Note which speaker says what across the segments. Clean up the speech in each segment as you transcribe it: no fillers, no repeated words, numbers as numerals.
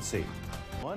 Speaker 1: see.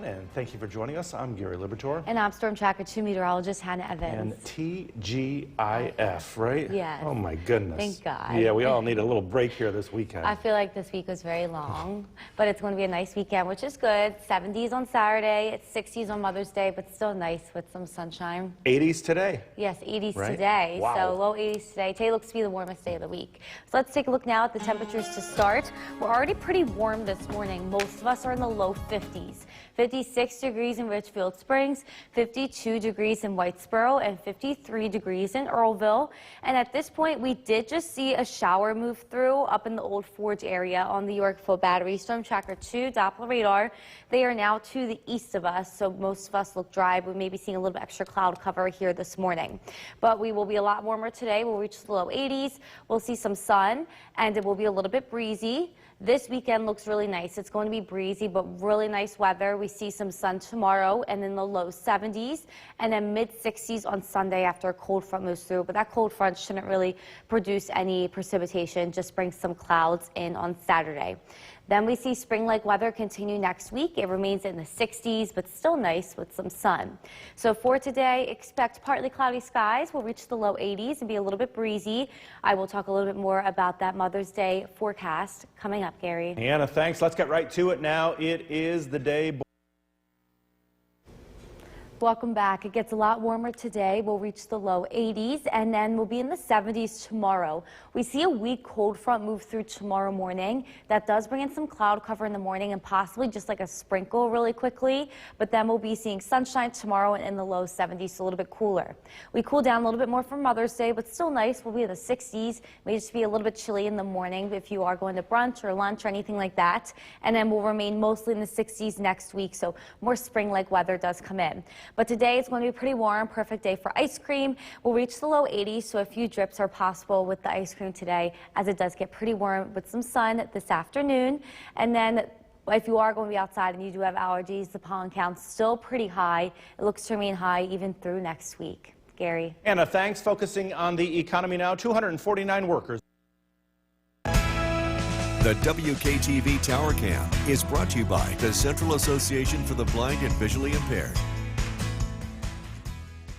Speaker 1: And thank you for joining us. I'm Gary Libertor.
Speaker 2: And I'm Storm Tracker 2 meteorologist Hannah Evans.
Speaker 1: And TGIF, right?
Speaker 2: Yes.
Speaker 1: Oh my goodness.
Speaker 2: Thank God.
Speaker 1: Yeah, we all need a little break here this weekend.
Speaker 2: I feel like this week was very long, but it's going to be a nice weekend, which is good. 70s on Saturday, it's 60s on Mother's Day, but still nice with some sunshine.
Speaker 1: 80s today.
Speaker 2: Yes, 80s
Speaker 1: right?
Speaker 2: today.
Speaker 1: Wow.
Speaker 2: So low 80s today. Today looks to be the warmest day of the week. So let's take a look now at the temperatures to start. We're already pretty warm this morning. Most of us are in the low 50s. 56 degrees in Richfield Springs, 52 degrees in Whitesboro, and 53 degrees in Earlville. And at this point, we did just see a shower move through up in the Old Forge area on the Yorkville Battery. Storm Tracker 2 Doppler radar. They are now to the east of us, so most of us look dry. We may be seeing a little bit extra cloud cover here this morning. But we will be a lot warmer today. We'll reach the low 80s. We'll see some sun, and it will be a little bit breezy. This weekend looks really nice. It's going to be breezy, but really nice weather. We see some sun tomorrow and in the low 70s and then mid 60s on Sunday after a cold front moves through. But that cold front shouldn't really produce any precipitation, just bring some clouds in on Saturday. Then we see spring-like weather continue next week. It remains in the 60s, but still nice with some sun. So for today, expect partly cloudy skies. We'll reach the low 80s and be a little bit breezy. I will talk a little bit more about that Mother's Day forecast coming up, Gary.
Speaker 1: Anna, thanks. Let's get right to it now. It is the day.
Speaker 2: Welcome back. It gets a lot warmer today. We'll reach the low 80s and then we'll be in the 70s tomorrow. We see a weak cold front move through tomorrow morning. That does bring in some cloud cover in the morning and possibly just like a sprinkle really quickly. But then we'll be seeing sunshine tomorrow and in the low 70s, so a little bit cooler. We cool down a little bit more for Mother's Day, but still nice. We'll be in the 60s. May just be a little bit chilly in the morning if you are going to brunch or lunch or anything like that. And then we'll remain mostly in the 60s next week, so more spring-like weather does come in. But today it's going to be pretty warm, perfect day for ice cream. We'll reach the low 80s, so a few drips are possible with the ice cream today as it does get pretty warm with some sun this afternoon. And then if you are going to be outside and you do have allergies, the pollen count's still pretty high. It looks to remain high even through next week. Gary.
Speaker 1: Anna, thanks. Focusing on the economy now, 249 workers.
Speaker 3: The WKTV Tower Cam is brought to you by the Central Association for the Blind and Visually Impaired.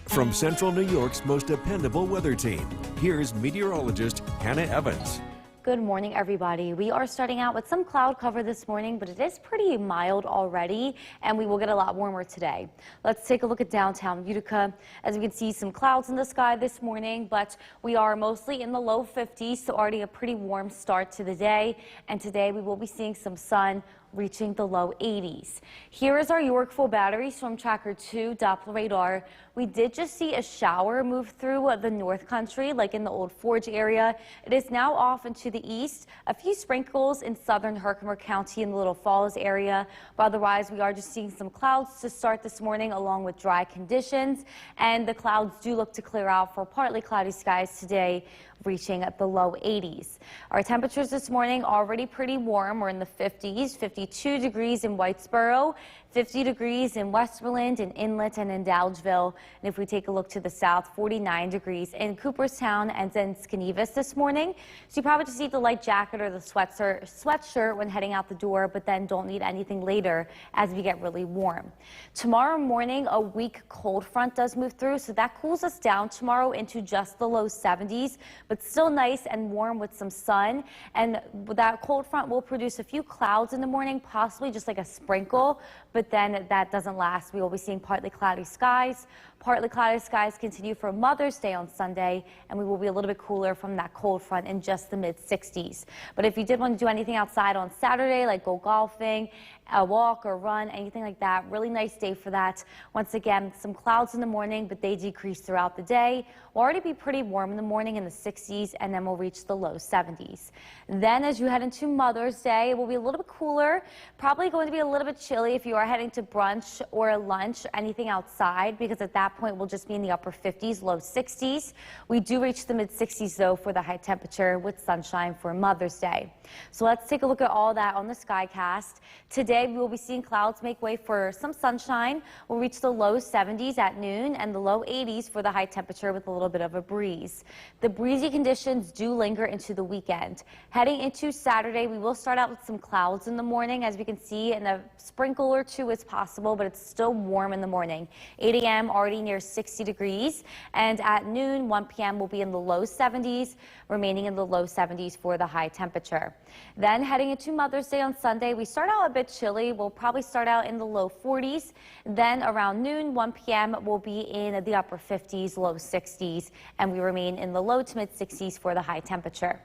Speaker 3: From Central New York's most dependable weather team, here's meteorologist Hannah Evans.
Speaker 2: Good morning, everybody. We are starting out with some cloud cover this morning, but it is pretty mild already, and we will get a lot warmer today. Let's take a look at downtown Utica. As we can see, some clouds in the sky this morning, but we are mostly in the low 50s, so already a pretty warm start to the day. And today we will be seeing some sun reaching the low 80s. Here is our Yorkville Battery Storm Tracker 2 Doppler radar. We did just see a shower move through the North Country, like in the Old Forge area. It is now off into the east. A few sprinkles in southern Herkimer County in the Little Falls area. But otherwise, we are just seeing some clouds to start this morning along with dry conditions. And the clouds do look to clear out for partly cloudy skies today, reaching at the low 80s. Our temperatures this morning already pretty warm. We're in the 50s, 52 degrees in Whitesboro, 50 degrees in Westmoreland and Inlet and in Dowdesville. And if we take a look to the south, 49 degrees in Cooperstown and in Schenevus this morning. So you probably just need the light jacket or the sweatshirt when heading out the door, but then don't need anything later as we get really warm. Tomorrow morning, a weak cold front does move through, so that cools us down tomorrow into just the low 70s, but still nice and warm with some sun. And that cold front will produce a few clouds in the morning, possibly just like a sprinkle, but then that doesn't last. We will be seeing partly cloudy skies. Partly cloudy skies continue for Mother's Day on Sunday, and we will be a little bit cooler from that cold front in just the mid-60s. But if you did want to do anything outside on Saturday, like go golfing, a walk or run, anything like that, really nice day for that. Once again, some clouds in the morning, but they decrease throughout the day. We'll already be pretty warm in the morning in the 60s, and then we'll reach the low 70s. Then as you head into Mother's Day, it will be a little bit cooler, probably going to be a little bit chilly if you are heading to brunch or lunch, anything outside, because at that point we'll just be in the upper 50s, low 60s. We do reach the mid 60s though for the high temperature with sunshine for Mother's Day. So let's take a look at all that on the Skycast. Today today we will be seeing clouds make way for some sunshine. We'll reach the low 70s at noon and the low 80s for the high temperature with a little bit of a breeze. The breezy conditions do linger into the weekend. Heading into Saturday, we will start out with some clouds in the morning, as we can see, and a sprinkle or two is possible, but it's still warm in the morning. 8 a.m. already near 60 degrees, and at noon, 1 p.m. will be in the low 70s, remaining in the low 70s for the high temperature. Then heading into Mother's Day on Sunday, we start out a bit chilly. We'll probably start out in the low 40s. Then around noon, 1 p.m. we'll be in the upper 50s, low 60s, and we remain in the low to mid 60s for the high temperature.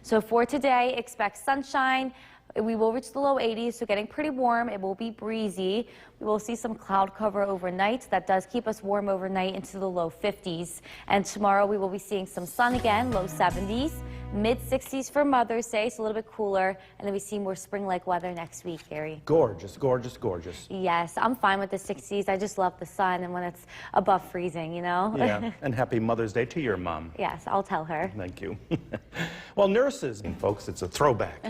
Speaker 2: So for today, expect sunshine. We will reach the low 80s, so getting pretty warm. It will be breezy. We will see some cloud cover overnight. That does keep us warm overnight into the low 50s. And tomorrow we will be seeing some sun again, low 70s, mid 60s for Mother's Day, so a little bit cooler. And then we see more spring-like weather next week, Gary.
Speaker 1: Gorgeous, gorgeous, gorgeous.
Speaker 2: Yes, I'm fine with the 60s. I just love the sun and when it's above freezing, you know?
Speaker 1: Yeah, and happy Mother's Day to your mom.
Speaker 2: Yes, I'll tell her.
Speaker 1: Thank you. Well, nurses, and folks, it's a throwback.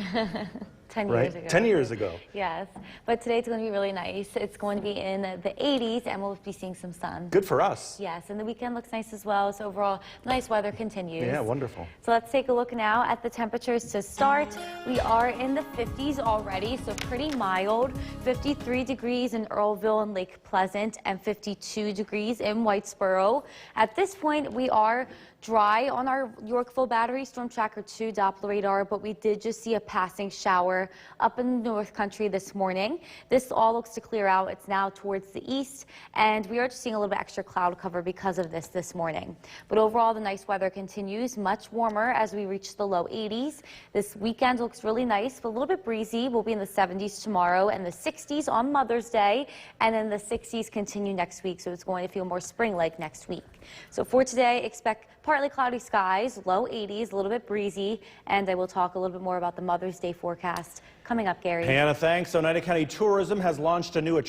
Speaker 2: 10
Speaker 1: Right?
Speaker 2: years ago.
Speaker 1: 10 years ago.
Speaker 2: Yes, but today it's going to be really nice. It's going to be in the 80s and we'll be seeing some sun.
Speaker 1: Good for us.
Speaker 2: Yes, and the weekend looks nice as well, so overall nice weather continues.
Speaker 1: Yeah, wonderful.
Speaker 2: So let's take a look now at the temperatures to start. We are in the 50s already, so pretty mild. 53 degrees in Earlville and Lake Pleasant and 52 degrees in Whitesboro. At this point, we are dry on our Yorkville Battery Storm Tracker 2 Doppler radar, but we did just see a passing shower up in the North Country this morning. This all looks to clear out. It's now towards the east, and we are just seeing a little bit extra cloud cover because of this morning. But overall, the nice weather continues, much warmer as we reach the low 80s. This weekend looks really nice, but a little bit breezy. We'll be in the 70s tomorrow and the 60s on Mother's Day, and then the 60s continue next week, so it's going to feel more spring-like next week. So for today, expect partly cloudy skies, low 80s, a little bit breezy, and I will talk a little bit more about the Mother's Day forecast coming up, Gary.
Speaker 1: Hannah, thanks. Oneida County Tourism has launched a new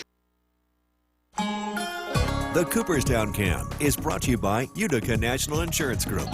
Speaker 3: The Cooperstown Cam is brought to you by Utica National Insurance Group.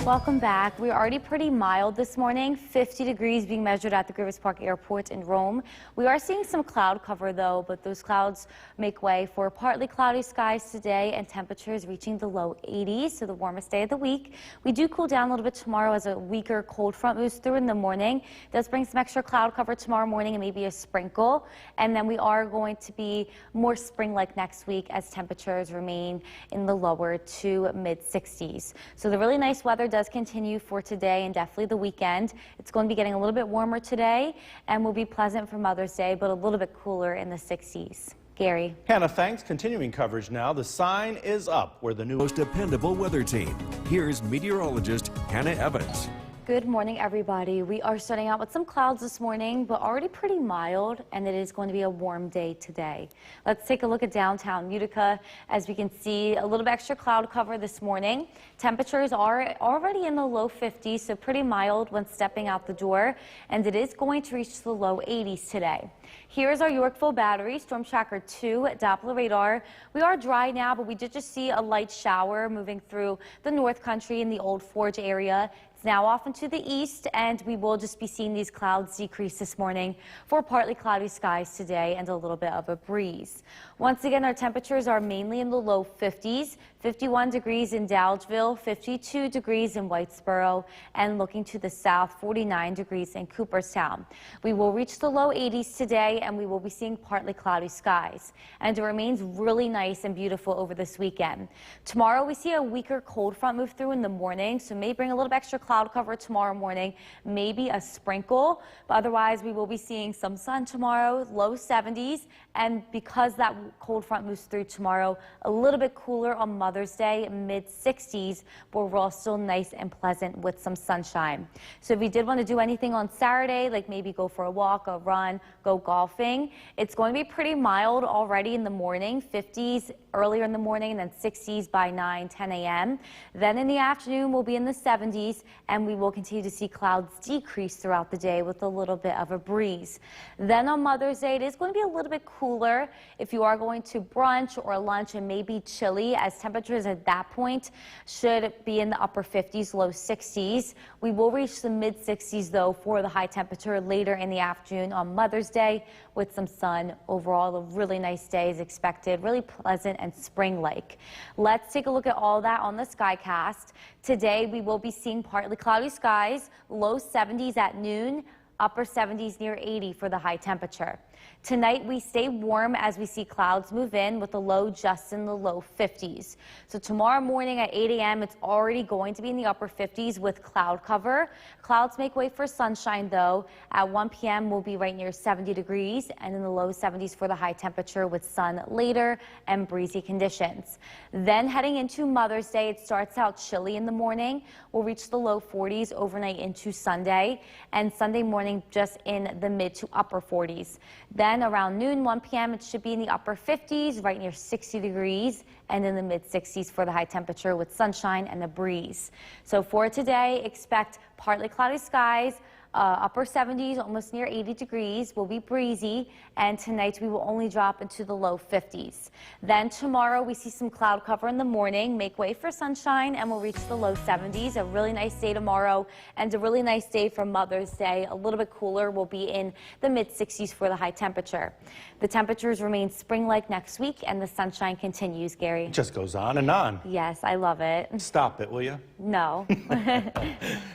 Speaker 2: Welcome back. We're already pretty mild this morning, 50 degrees being measured at the Grievous Park Airport in Rome. We are seeing some cloud cover though, but those clouds make way for partly cloudy skies today and temperatures reaching the low 80s, so the warmest day of the week. We do cool down a little bit tomorrow as a weaker cold front moves through in the morning. It does bring some extra cloud cover tomorrow morning and maybe a sprinkle. And then we are going to be more spring-like next week as temperatures remain in the lower to mid 60s. So the really nice weather does continue for today and definitely the weekend. It's going to be getting a little bit warmer today and will be pleasant for Mother's Day, but a little bit cooler in the 60s. Gary.
Speaker 1: Hannah, thanks. Continuing coverage now. The sign is up where the new
Speaker 3: Most dependable weather team. Here's meteorologist Hannah Evans.
Speaker 2: Good morning, everybody. We are starting out with some clouds this morning, but already pretty mild, and it is going to be a warm day today. Let's take a look at downtown Utica. As we can see, a little bit extra cloud cover this morning. Temperatures are already in the low 50s, so pretty mild when stepping out the door, and it is going to reach the low 80s today. Here's our Yorkville Battery Storm Tracker 2 Doppler radar. We are dry now, but we did just see a light shower moving through the North Country in the Old Forge area. Now off into the east, and we will just be seeing these clouds decrease this morning for partly cloudy skies today and a little bit of a breeze. Once again, our temperatures are mainly in the low 50s, 51 degrees in Dowdesville, 52 degrees in Whitesboro, and looking to the south, 49 degrees in Cooperstown. We will reach the low 80s today, and we will be seeing partly cloudy skies. And it remains really nice and beautiful over this weekend. Tomorrow, we see a weaker cold front move through in the morning, so may bring a little bit extra cloud cover tomorrow morning, maybe a sprinkle, but otherwise we will be seeing some sun tomorrow, low 70s, and because that cold front moves through tomorrow, a little bit cooler on Mother's Day, mid 60s, but overall still nice and pleasant with some sunshine. So if you did want to do anything on Saturday, like maybe go for a walk, a run, go golfing, it's going to be pretty mild already in the morning, 50s earlier in the morning, and then 60s by 10 a.m. Then in the afternoon, we'll be in the 70s, and we will continue to see clouds decrease throughout the day with a little bit of a breeze. Then on Mother's Day, it is going to be a little bit cooler if you are going to brunch or lunch, and maybe chilly as temperatures temperatures at that point should be in the upper 50s, low 60s. We will reach the mid 60s though for the high temperature later in the afternoon on Mother's Day with some sun. Overall, a really nice day is expected, really pleasant and spring-like. Let's take a look at all that on the Skycast. Today we will be seeing partly cloudy skies, low 70s at noon, upper 70s near 80 for the high temperature. Tonight we stay warm as we see clouds move in with a low just in the low 50s. So tomorrow morning at 8 a.m. it's already going to be in the upper 50s with cloud cover. Clouds make way for sunshine though. At 1 p.m. we'll be right near 70 degrees and in the low 70s for the high temperature with sun later and breezy conditions. Then heading into Mother's Day, it starts out chilly in the morning. We'll reach the low 40s overnight into Sunday, and Sunday morning just in the mid to upper 40s. Then around noon, 1 p.m., it should be in the upper 50s, right near 60 degrees, and in the mid 60s for the high temperature with sunshine and a breeze. So for today, expect partly cloudy skies. Upper 70s, almost near 80 degrees, will be breezy, and tonight we will only drop into the low 50s. Then tomorrow we see some cloud cover in the morning, make way for sunshine, and we'll reach the low 70s. A really nice day tomorrow and a really nice day for Mother's Day. A little bit cooler, will be in the mid 60s for the high temperature. The temperatures remain spring-like next week, and the sunshine continues, Gary.
Speaker 1: It just goes on and on.
Speaker 2: Yes, I love it.
Speaker 1: Stop it, will you?
Speaker 2: No.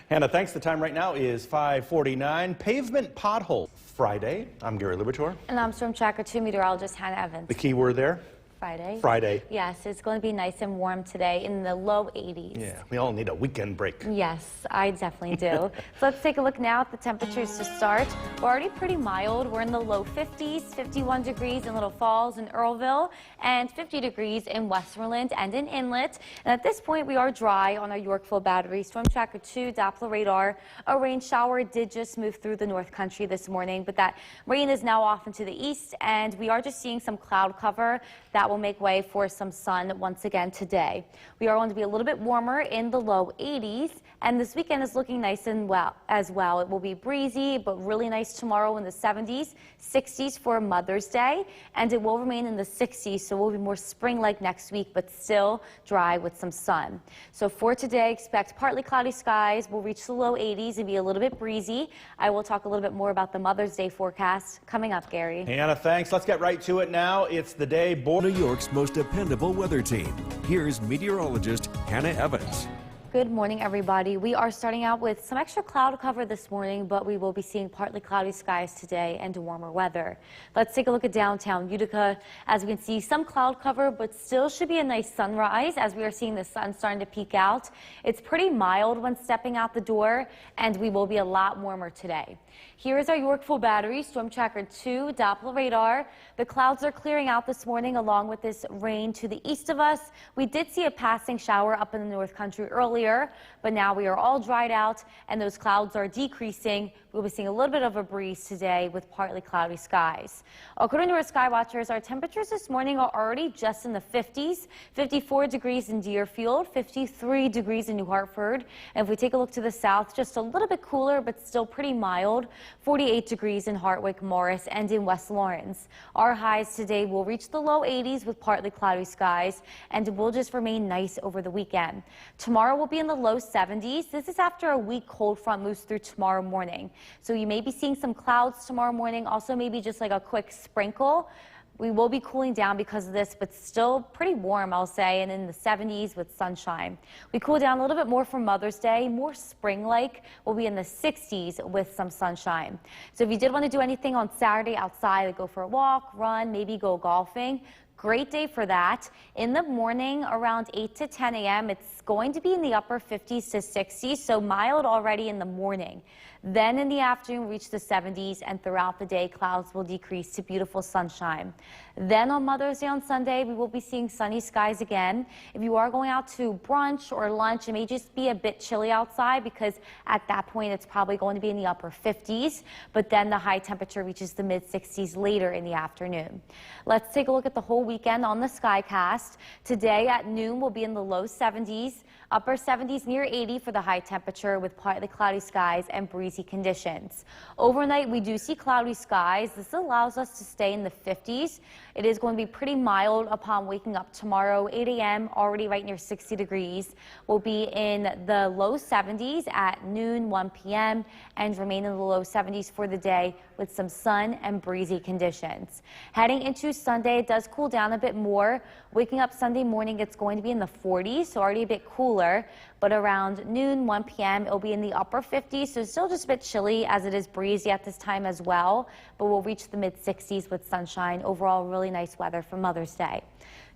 Speaker 1: Hannah, thanks. The time right now is 5:49. Pavement pothole Friday. I'm Gary Libator.
Speaker 2: And I'm Storm Tracker 2 meteorologist Hannah Evans.
Speaker 1: The key word there?
Speaker 2: Friday.
Speaker 1: Friday.
Speaker 2: Yes, it's going to be nice and warm today in the low 80s.
Speaker 1: Yeah, we all need a weekend break.
Speaker 2: Yes, I definitely do. So let's take a look now at the temperatures to start. We're already pretty mild. We're in the low 50s, 51 degrees in Little Falls and Earlville, and 50 degrees in Westmoreland and in Inlet. And at this point, we are dry on our Yorkville battery. Storm Tracker 2 Doppler radar. A rain shower did just move through the North Country this morning, but that rain is now off into the east, and we are just seeing some cloud cover that will make way for some sun once again today. We are going to be a little bit warmer in the low 80s, and this weekend is looking nice and well as well. It will be breezy, but really nice tomorrow in the 70s, 60s for Mother's Day, and it will remain in the 60s, so we'll be more spring-like next week, but still dry with some sun. So for today, expect partly cloudy skies. We'll reach the low 80s and be a little bit breezy. I will talk a little bit more about the Mother's Day forecast coming up, Gary.
Speaker 1: Hannah, thanks. Let's get right to it now. It's the day
Speaker 3: New York's most dependable weather team. Here's meteorologist Hannah Evans.
Speaker 2: Good morning, everybody. We are starting out with some extra cloud cover this morning, but we will be seeing partly cloudy skies today and warmer weather. Let's take a look at downtown Utica. As we can see, some cloud cover, but still should be a nice sunrise as we are seeing the sun starting to peek out. It's pretty mild when stepping out the door, and we will be a lot warmer today. Here is our Yorkville battery, Storm Tracker 2 Doppler radar. The clouds are clearing out this morning along with this rain to the east of us. We did see a passing shower up in the North Country earlier, but now we are all dried out and those clouds are decreasing. We'll be seeing a little bit of a breeze today with partly cloudy skies. According to our sky watchers, our temperatures this morning are already just in the 50s, 54 degrees in Deerfield, 53 degrees in New Hartford. And if we take a look to the south, just a little bit cooler, but still pretty mild, 48 degrees in Hartwick, Morris, and in West Lawrence. Our highs today will reach the low 80s with partly cloudy skies, and it will just remain nice over the weekend. Tomorrow will be in the low 70s. This is after a weak cold front moves through tomorrow morning. So you may be seeing some clouds tomorrow morning, also maybe just like a quick sprinkle. We will be cooling down because of this, but still pretty warm, I'll say, and in the 70s with sunshine. We cool down a little bit more for Mother's Day, more spring-like. We'll be in the 60s with some sunshine. So if you did want to do anything on Saturday outside, like go for a walk, run, maybe go golfing, great day for that. In the morning, around 8 to 10 a.m., it's going to be in the upper 50s to 60s, so mild already in the morning. Then in the afternoon, reach the 70s, and throughout the day, clouds will decrease to beautiful sunshine. Then on Mother's Day on Sunday, we will be seeing sunny skies again. If you are going out to brunch or lunch, it may just be a bit chilly outside because at that point, it's probably going to be in the upper 50s, but then the high temperature reaches the mid 60s later in the afternoon. Let's take a look at the whole weekend on the Skycast. Today at noon, we'll be in the low 70s, upper 70s near 80 for the high temperature with partly cloudy skies and breezy breezy conditions. Overnight, we do see cloudy skies. This allows us to stay in the 50s. It is going to be pretty mild upon waking up tomorrow. 8 a.m. already right near 60 degrees. We'll be in the low 70s at noon, 1 p.m. and remain in the low 70s for the day with some sun and breezy conditions. Heading into Sunday, it does cool down a bit more. Waking up Sunday morning, it's going to be in the 40s, so already a bit cooler. But around noon, 1 p.m., it'll be in the upper 50s, so still just a bit chilly as it is breezy at this time as well. But we'll reach the mid 60s with sunshine. Overall, really nice weather for Mother's Day.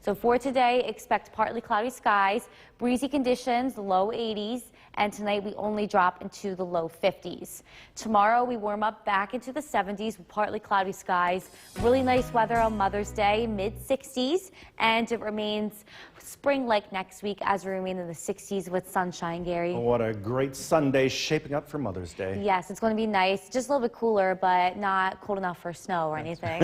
Speaker 2: So for today, expect partly cloudy skies, breezy conditions, low 80s, and tonight we only drop into the low 50s. Tomorrow we warm up back into the 70s with partly cloudy skies, really nice weather on Mother's Day, mid 60s, and it remains spring-like next week as we remain in the 60s with sunshine, Gary.
Speaker 1: What a great Sunday shaping up for Mother's Day.
Speaker 2: Yes, it's going to be nice, just a little bit cooler, but not cold enough for snow or anything.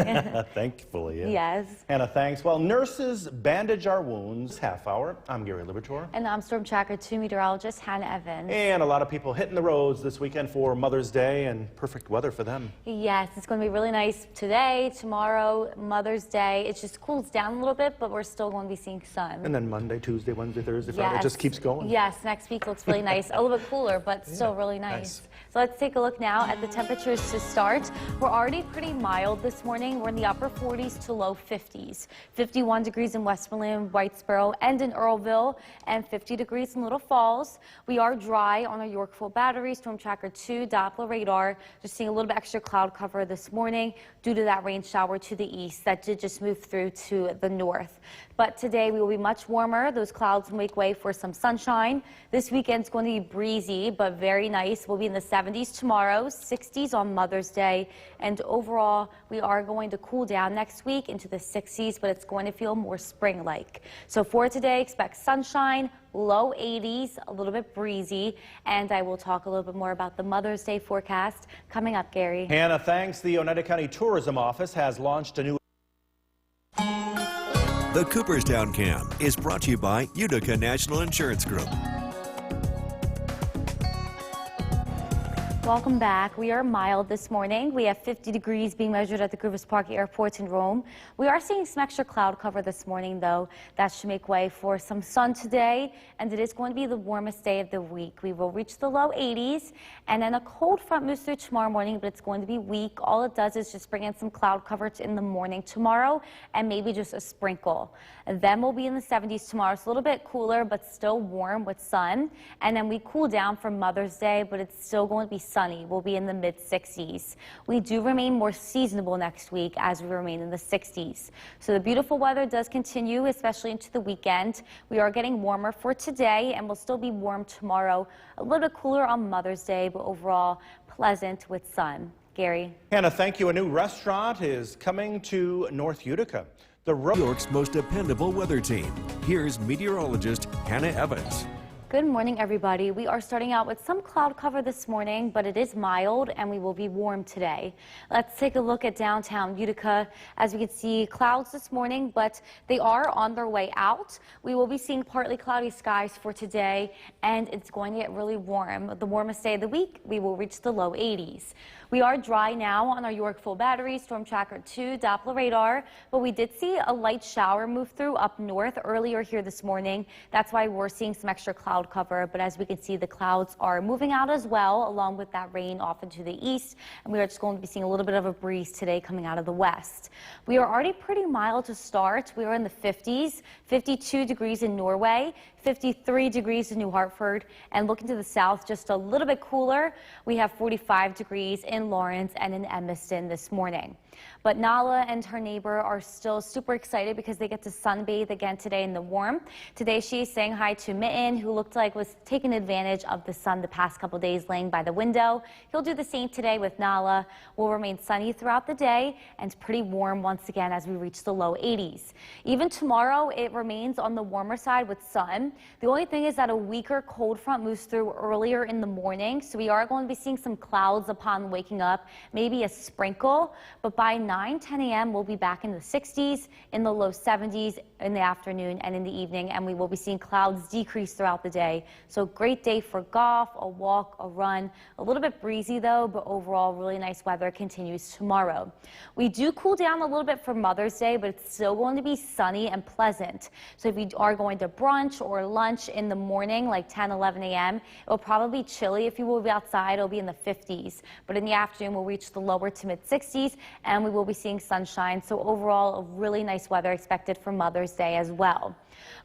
Speaker 1: Thankfully, yeah.
Speaker 2: Yes.
Speaker 1: Hannah, thanks. Well, nurses bandage our wounds, half hour. I'm Gary Libertor.
Speaker 2: And I'm Storm Tracker 2 meteorologist Hannah Evans.
Speaker 1: And a lot of people hitting the roads this weekend for Mother's Day, and perfect weather for them.
Speaker 2: Yes, it's going to be really nice today, tomorrow, Mother's Day. It just cools down a little bit, but we're still going to be seeing sun.
Speaker 1: And then Monday, Tuesday, Wednesday, Thursday, Friday, it just keeps going.
Speaker 2: Yes, next week looks really nice. A little bit cooler, but still really nice. So let's take a look now at the temperatures to start. We're already pretty mild this morning. We're in the upper 40s to low 50s. 51 degrees in Westmoreland, Whitesboro, and in Earlville, and 50 degrees in Little Falls. We are dry on our Yorkville battery, Storm Tracker 2, Doppler radar. Just seeing a little bit extra cloud cover this morning due to that rain shower to the east that did just move through to the north. But today we will be much warmer. Those clouds will make way for some sunshine. This weekend's going to be breezy, but very nice. We'll be in the 70s tomorrow, 60s on Mother's Day, and overall we are going to cool down next week into the 60s, but it's going to feel more spring-like. So for today, expect sunshine, low 80s, a little bit breezy, and I will talk a little bit more about the Mother's Day forecast coming up, Gary.
Speaker 1: Hannah, thanks. The Oneida County Tourism Office has launched a new
Speaker 3: The Cooperstown Cam is brought to you by Utica National Insurance Group.
Speaker 2: Welcome back. We are mild this morning. We have 50 degrees being measured at the Grievous Park Airport in Rome. We are seeing some extra cloud cover this morning, though. That should make way for some sun today, and it is going to be the warmest day of the week. We will reach the low 80s, and then a cold front moves through tomorrow morning, but it's going to be weak. All it does is just bring in some cloud coverage in the morning tomorrow, and maybe just a sprinkle. And then we'll be in the 70s tomorrow. It's a little bit cooler, but still warm with sun. And then we cool down for Mother's Day, but it's still going to be sunny. We'll be in the mid 60s. We do remain more seasonable next week as we remain in the 60s. So the beautiful weather does continue, especially into the weekend. We are getting warmer for today, and we'll still be warm tomorrow. A little bit cooler on Mother's Day, but overall pleasant with sun. Gary.
Speaker 1: Hannah, thank you. A new restaurant is coming to North Utica.
Speaker 3: New York's most dependable weather team. Here's meteorologist Hannah Evans.
Speaker 2: Good morning, everybody. We are starting out with some cloud cover this morning, but it is mild and we will be warm today. Let's take a look at downtown Utica. As we can see, clouds this morning, but they are on their way out. We will be seeing partly cloudy skies for today, and it's going to get really warm. The warmest day of the week, we will reach the low 80s. We are dry now on our Yorkville battery, Storm Tracker 2, Doppler radar, but we did see a light shower move through up north earlier here this morning. That's why we're seeing some extra cloud cover, but as we can see, the clouds are moving out as well, along with that rain off into the east, and we are just going to be seeing a little bit of a breeze today coming out of the west. We are already pretty mild to start. We are in the 50s, 52 degrees in Norway, 53 degrees in New Hartford, and looking to the south, just a little bit cooler. We have 45 degrees in Lawrence and in Evanston this morning. But Nala and her neighbor are still super excited because they get to sunbathe again today in the warm. Today she is saying hi to Mitten, who looked like was taking advantage of the sun the past couple days laying by the window. He'll do the same today with Nala. Will remain sunny throughout the day and pretty warm warm once again as we reach the low 80s. Even tomorrow, it remains on the warmer side with sun. The only thing is that a weaker cold front moves through earlier in the morning, so we are going to be seeing some clouds upon waking up, maybe a sprinkle, but by 9-10 a.m. we'll be back in the 60s, in the low 70s in the afternoon and in the evening, and we will be seeing clouds decrease throughout the day. So great day for golf, a walk, a run. A little bit breezy though, but overall really nice weather continues tomorrow. We do cool down a little bit for Mother's Day, but it's still going to be sunny and pleasant. So if you are going to brunch or lunch in the morning, like 10-11 a.m., it will probably be chilly. If you will be outside, it'll be in the 50s. But in the afternoon, we'll reach the lower to mid 60s, and we will be seeing sunshine. So overall, a really nice weather expected for Mother's Day as well.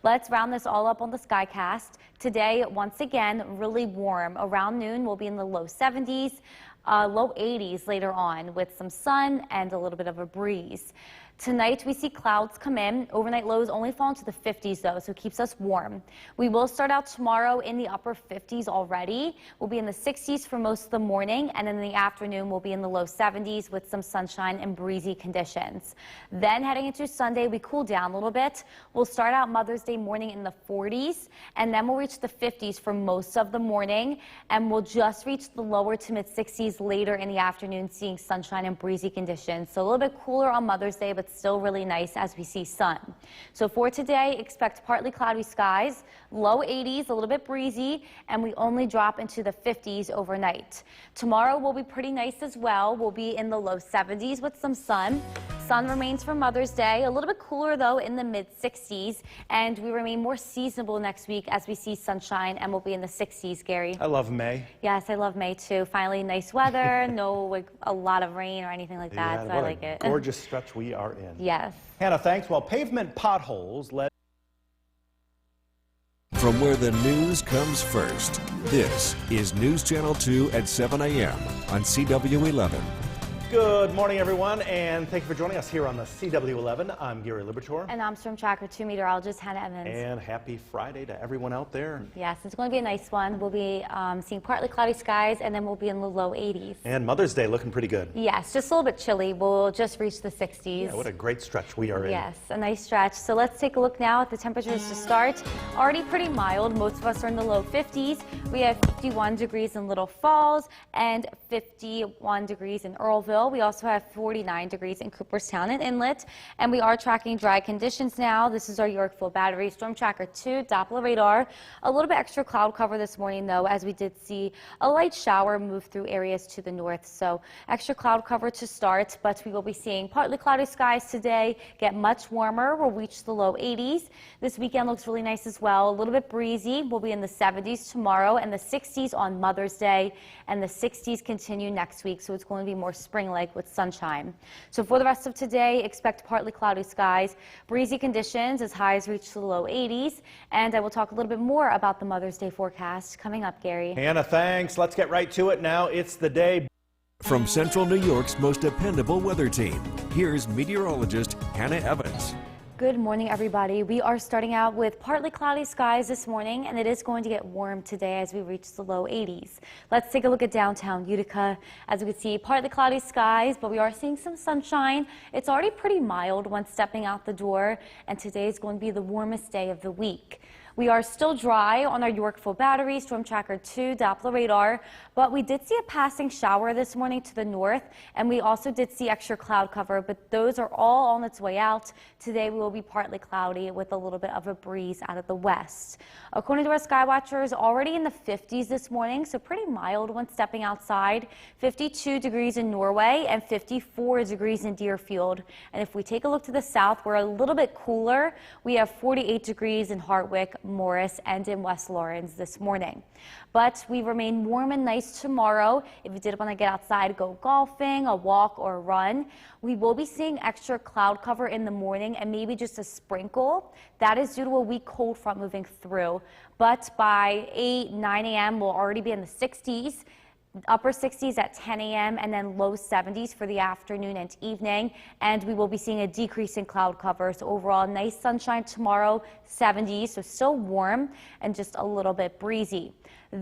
Speaker 2: Let's round this all up on the Skycast. Today, once again, really warm. Around noon, we'll be in the low 70s, low 80s later on with some sun and a little bit of a breeze. Tonight, we see clouds come in. Overnight lows only fall into the 50s, though, so it keeps us warm. We will start out tomorrow in the upper 50s already. We'll be in the 60s for most of the morning, and in the afternoon, we'll be in the low 70s with some sunshine and breezy conditions. Then, heading into Sunday, we cool down a little bit. We'll start out Mother's Day morning in the 40s, and then we'll reach the 50s for most of the morning, and we'll just reach the lower to mid 60s later in the afternoon, seeing sunshine and breezy conditions. So a little bit cooler on Mother's Day, but still really nice as we see sun. So for today, expect partly cloudy skies, low 80s, a little bit breezy, and we only drop into the 50s overnight. Tomorrow will be pretty nice as well. We'll be in the low 70s with some sun. Sun remains for Mother's Day, a little bit cooler though in the mid 60s, and we remain more seasonable next week as we see sunshine, and we'll be in the 60s, Gary.
Speaker 1: I love May.
Speaker 2: Yes, I love May too. Finally, nice weather, no like a lot of rain or anything like that, so I like it.
Speaker 1: Gorgeous stretch we are in.
Speaker 2: Yes.
Speaker 1: Hannah, thanks. Well, pavement potholes led.
Speaker 3: From where the news comes first, this is News Channel 2 at 7 a.m. on CW11.
Speaker 1: Good morning, everyone, and thank you for joining us here on the CW11. I'm Gary Libertor.
Speaker 2: And I'm Storm Tracker 2 meteorologist Hannah Evans.
Speaker 1: And happy Friday to everyone out there.
Speaker 2: Yes, it's going to be a nice one. We'll be seeing partly cloudy skies, and then we'll be in the low 80s.
Speaker 1: And Mother's Day looking pretty good.
Speaker 2: Yes, just a little bit chilly. We'll just reach the 60s.
Speaker 1: Yeah, what a great stretch we are in.
Speaker 2: Yes, a nice stretch. So let's take a look now at the temperatures to start. Already pretty mild. Most of us are in the low 50s. We have 51 degrees in Little Falls and 51 degrees in Earlville. We also have 49 degrees in Cooperstown and Inlet. And we are tracking dry conditions now. This is our Yorkville Battery Storm Tracker 2 Doppler radar. A little bit extra cloud cover this morning, though, as we did see a light shower move through areas to the north. So extra cloud cover to start, but we will be seeing partly cloudy skies today, get much warmer. We'll reach the low 80s. This weekend looks really nice as well. A little bit breezy. We'll be in the 70s tomorrow and the 60s on Mother's Day, and the 60s continue next week. So it's going to be more spring-like with sunshine. So for the rest of today, expect partly cloudy skies, breezy conditions as highs reach the low 80s. And I will talk a little bit more about the Mother's Day forecast coming up, Gary.
Speaker 1: Hannah, thanks. Let's get right to it now. It's the day.
Speaker 3: From Central New York's most dependable weather team, here's meteorologist Hannah Evans.
Speaker 2: Good morning, everybody. We are starting out with partly cloudy skies this morning, and it is going to get warm today as we reach the low 80s. Let's take a look at downtown Utica. As we can see, partly cloudy skies, but we are seeing some sunshine. It's already pretty mild once stepping out the door, and today is going to be the warmest day of the week. We are still dry on our Yorkville Battery Storm Tracker 2 Doppler radar, but we did see a passing shower this morning to the north, and we also did see extra cloud cover, but those are all on its way out. Today we will be partly cloudy with a little bit of a breeze out of the west. According to our sky watchers, already in the 50s this morning, so pretty mild when stepping outside. 52 degrees in Norway and 54 degrees in Deerfield. And if we take a look to the south, we're a little bit cooler. We have 48 degrees in Hartwick, Morris, and in West Lawrence this morning. But we remain warm and nice tomorrow. If you did want to get outside, go golfing, a walk, or a run, we will be seeing extra cloud cover in the morning and maybe just a sprinkle. That is due to a weak cold front moving through. But by 9 a.m., we'll already be in the 60s. Upper 60s at 10 a.m. and then low 70s for the afternoon and evening. And we will be seeing a decrease in cloud cover. So overall, nice sunshine tomorrow, 70s, so still warm and just a little bit breezy.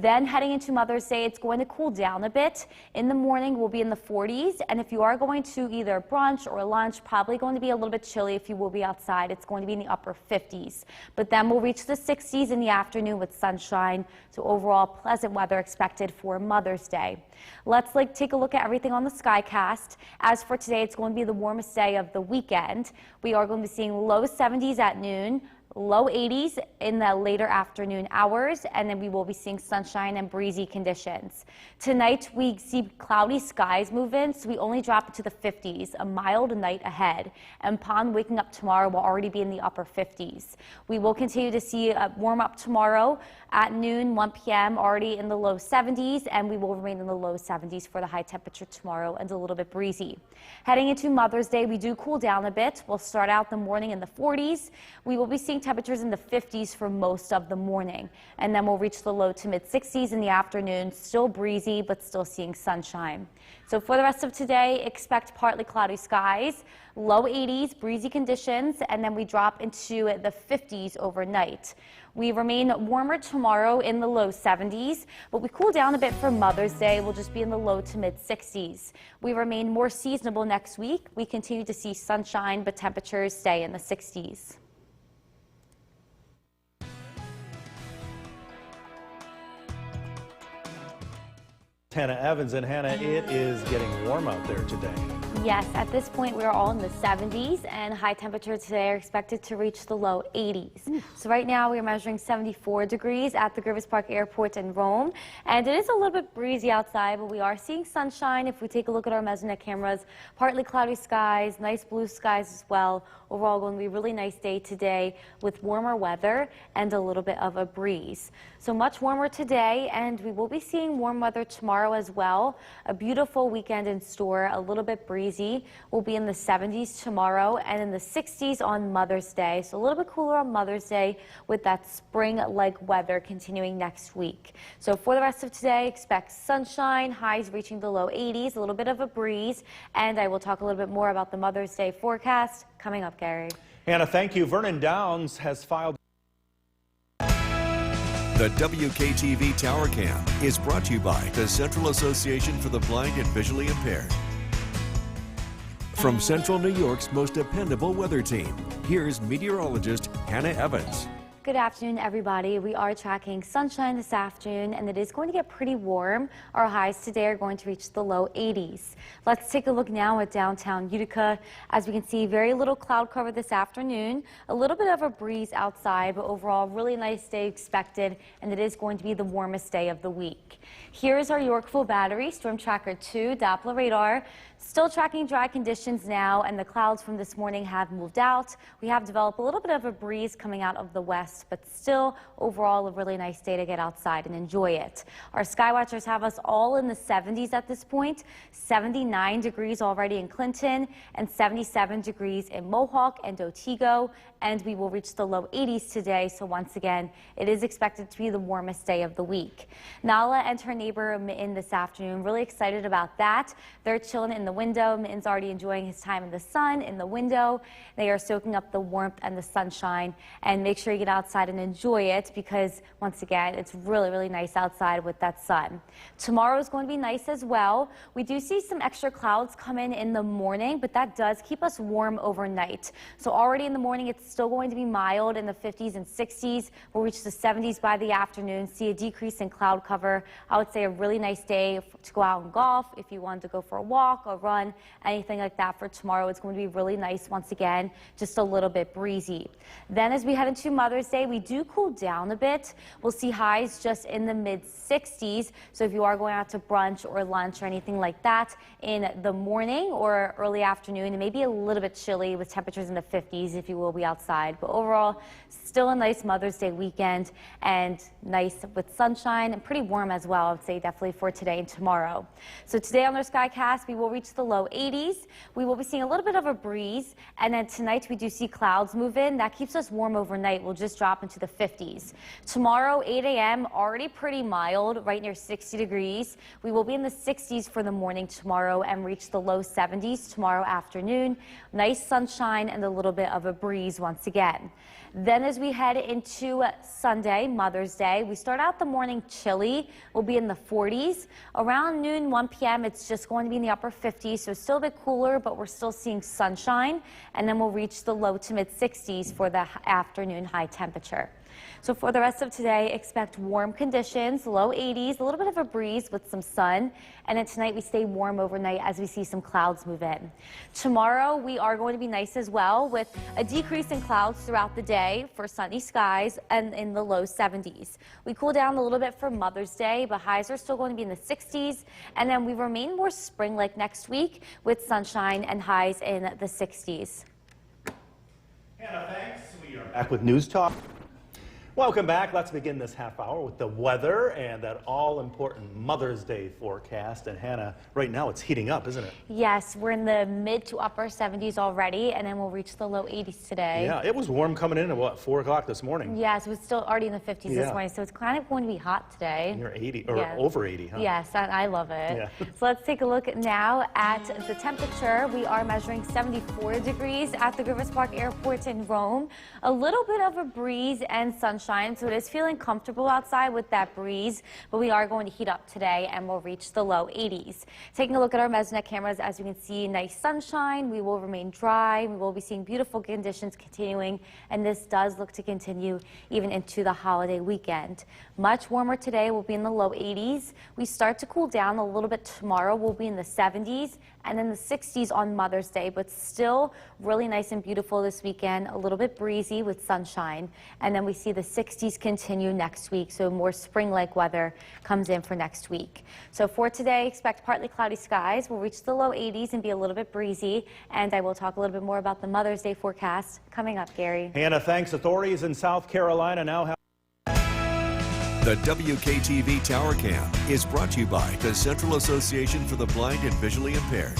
Speaker 2: Then heading into Mother's Day, it's going to cool down a bit. In the morning, we'll be in the 40s. And if you are going to either brunch or lunch, probably going to be a little bit chilly if you will be outside. It's going to be in the upper 50s. But then we'll reach the 60s in the afternoon with sunshine. So overall, pleasant weather expected for Mother's Day. Let's take a look at everything on the Skycast. As for today, it's going to be the warmest day of the weekend. We are going to be seeing low 70s at noon, low 80s in the later afternoon hours, and then we will be seeing sunshine and breezy conditions. Tonight, we see cloudy skies move in, so we only drop into the 50s, a mild night ahead. And upon waking up tomorrow, we'll already be in the upper 50s. We will continue to see a warm up tomorrow at noon, 1 p.m., already in the low 70s, and we will remain in the low 70s for the high temperature tomorrow and a little bit breezy. Heading into Mother's Day, we do cool down a bit. We'll start out the morning in the 40s. We will be seeing temperatures in the 50s for most of the morning, and then we'll reach the low to mid 60s in the afternoon. Still breezy, but still seeing sunshine. So for the rest of today, expect partly cloudy skies, low 80s, breezy conditions, and then we drop into the 50s overnight. We remain warmer tomorrow in the low 70s, but we cool down a bit for Mother's Day. We'll just be in the low to mid 60s. We remain more seasonable next week. We continue to see sunshine, but temperatures stay in the 60s.
Speaker 1: Hannah Evans. And Hannah, it is getting warm out there today.
Speaker 2: Yes, at this point we are all in the 70s, and high temperatures today are expected to reach the low 80s. So right now we are measuring 74 degrees at the Griffith Park Airport in Rome, and it is a little bit breezy outside, but we are seeing sunshine. If we take a look at our Mesonet cameras, partly cloudy skies, nice blue skies as well. Overall, going to be a really nice day today with warmer weather and a little bit of a breeze. So much warmer today, and we will be seeing warm weather tomorrow as well. A beautiful weekend in store, a little bit breezy. We'll be in the 70s tomorrow and in the 60s on Mother's Day. So a little bit cooler on Mother's Day with that spring-like weather continuing next week. So for the rest of today, expect sunshine, highs reaching the low 80s, a little bit of a breeze, and I will talk a little bit more about the Mother's Day forecast coming up, Gary.
Speaker 1: Hannah, thank you. Vernon Downs has filed.
Speaker 3: The WKTV Tower Cam is brought to you by the Central Association for the Blind and Visually Impaired. From Central New York's most dependable weather team, here's meteorologist Hannah Evans.
Speaker 2: Good afternoon, everybody. We are tracking sunshine this afternoon, and it is going to get pretty warm. Our highs today are going to reach the low 80s. Let's take a look now at downtown Utica. As we can see, very little cloud cover this afternoon. A little bit of a breeze outside, but overall, really nice day expected, and it is going to be the warmest day of the week. Here's our Yorkville Battery Storm Tracker 2 Doppler radar. Still tracking dry conditions now, and the clouds from this morning have moved out. We have developed a little bit of a breeze coming out of the west, but still overall a really nice day to get outside and enjoy it. Our Skywatchers have us all in the 70s at this point, 79 degrees already in Clinton and 77 degrees in Mohawk and Otsego, and we will reach the low 80s today. So once again, it is expected to be the warmest day of the week. Nala and her neighbor Mitten this afternoon, really excited about that. They're chilling in the window. Mitten's already enjoying his time in the sun in the window. They are soaking up the warmth and the sunshine, and make sure you get outside and enjoy it, because once again, it's really, really nice outside with that sun. Tomorrow is going to be nice as well. We do see some extra clouds come in the morning, but that does keep us warm overnight. So already in the morning, it's still going to be mild in the 50s and 60s. We'll reach the 70s by the afternoon, see a decrease in cloud cover. I would say a really nice day to go out and golf if you wanted to go for a walk or run, anything like that for tomorrow. It's going to be really nice once again, just a little bit breezy. Then as we head into Mother's Day, we do cool down a bit. We'll see highs just in the mid 60s. So if you are going out to brunch or lunch or anything like that in the morning or early afternoon, it may be a little bit chilly with temperatures in the 50s if you will be outside. But overall, still a nice Mother's Day weekend and nice with sunshine and pretty warm as well, I would say definitely for today and tomorrow. So today on our Skycast, we will reach reach the low 80s. We will be seeing a little bit of a breeze, and then tonight we do see clouds move in. That keeps us warm overnight. We'll just drop into the 50s. Tomorrow, 8 a.m., already pretty mild, right near 60 degrees. We will be in the 60s for the morning tomorrow and reach the low 70s tomorrow afternoon. Nice sunshine and a little bit of a breeze once again. Then as we head into Sunday, Mother's Day, we start out the morning chilly. We'll be in the 40s. Around noon, 1 p.m., it's just going to be in the upper 50s, so still a bit cooler, but we're still seeing sunshine. And then we'll reach the low to mid 60s for the afternoon high temperature. So for the rest of today, expect warm conditions, low 80s, a little bit of a breeze with some sun. And then tonight we stay warm overnight as we see some clouds move in. Tomorrow we are going to be nice as well, with a decrease in clouds throughout the day for sunny skies and in the low 70s. We cool down a little bit for Mother's Day, but highs are still going to be in the 60s. And then we remain more spring-like next week with sunshine and highs in the 60s.
Speaker 1: Hannah, thanks. We are back with News Talk. Welcome back. Let's begin this half hour with the weather and that all-important Mother's Day forecast. And Hannah, right now it's heating up, isn't it?
Speaker 2: Yes, we're in the mid to upper 70s already, and then we'll reach the low 80s today.
Speaker 1: Yeah, it was warm coming in at what, 4 o'clock this morning?
Speaker 2: Yes, it was still already in the 50s this morning, so it's kind of going to be hot today.
Speaker 1: You're 80 or
Speaker 2: Yes.
Speaker 1: over 80, huh?
Speaker 2: Yes, I love it.
Speaker 1: Yeah.
Speaker 2: So let's take a look now at the temperature. We are measuring 74 degrees at the Rivers Park Airport in Rome. A little bit of a breeze and sunshine, so it is feeling comfortable outside with that breeze, but we are going to heat up today and we'll reach the low 80s. Taking a look at our Mesonet cameras, as you can see, nice sunshine. We will remain dry. We will be seeing beautiful conditions continuing, and this does look to continue even into the holiday weekend. Much warmer today. We'll be in the low 80s. We start to cool down a little bit tomorrow. We'll be in the 70s and then the 60s on Mother's Day, but still really nice and beautiful this weekend. A little bit breezy with sunshine, and then we see the 60s continue next week, so more spring-like weather comes in for next week. So for today, expect partly cloudy skies. We'll reach the low 80s and be a little bit breezy, and I will talk a little bit more about the Mother's Day forecast coming up, Gary.
Speaker 1: Hannah, thanks. Authorities in South Carolina now have
Speaker 3: The WKTV Tower Cam is brought to you by the Central Association for the Blind and Visually Impaired.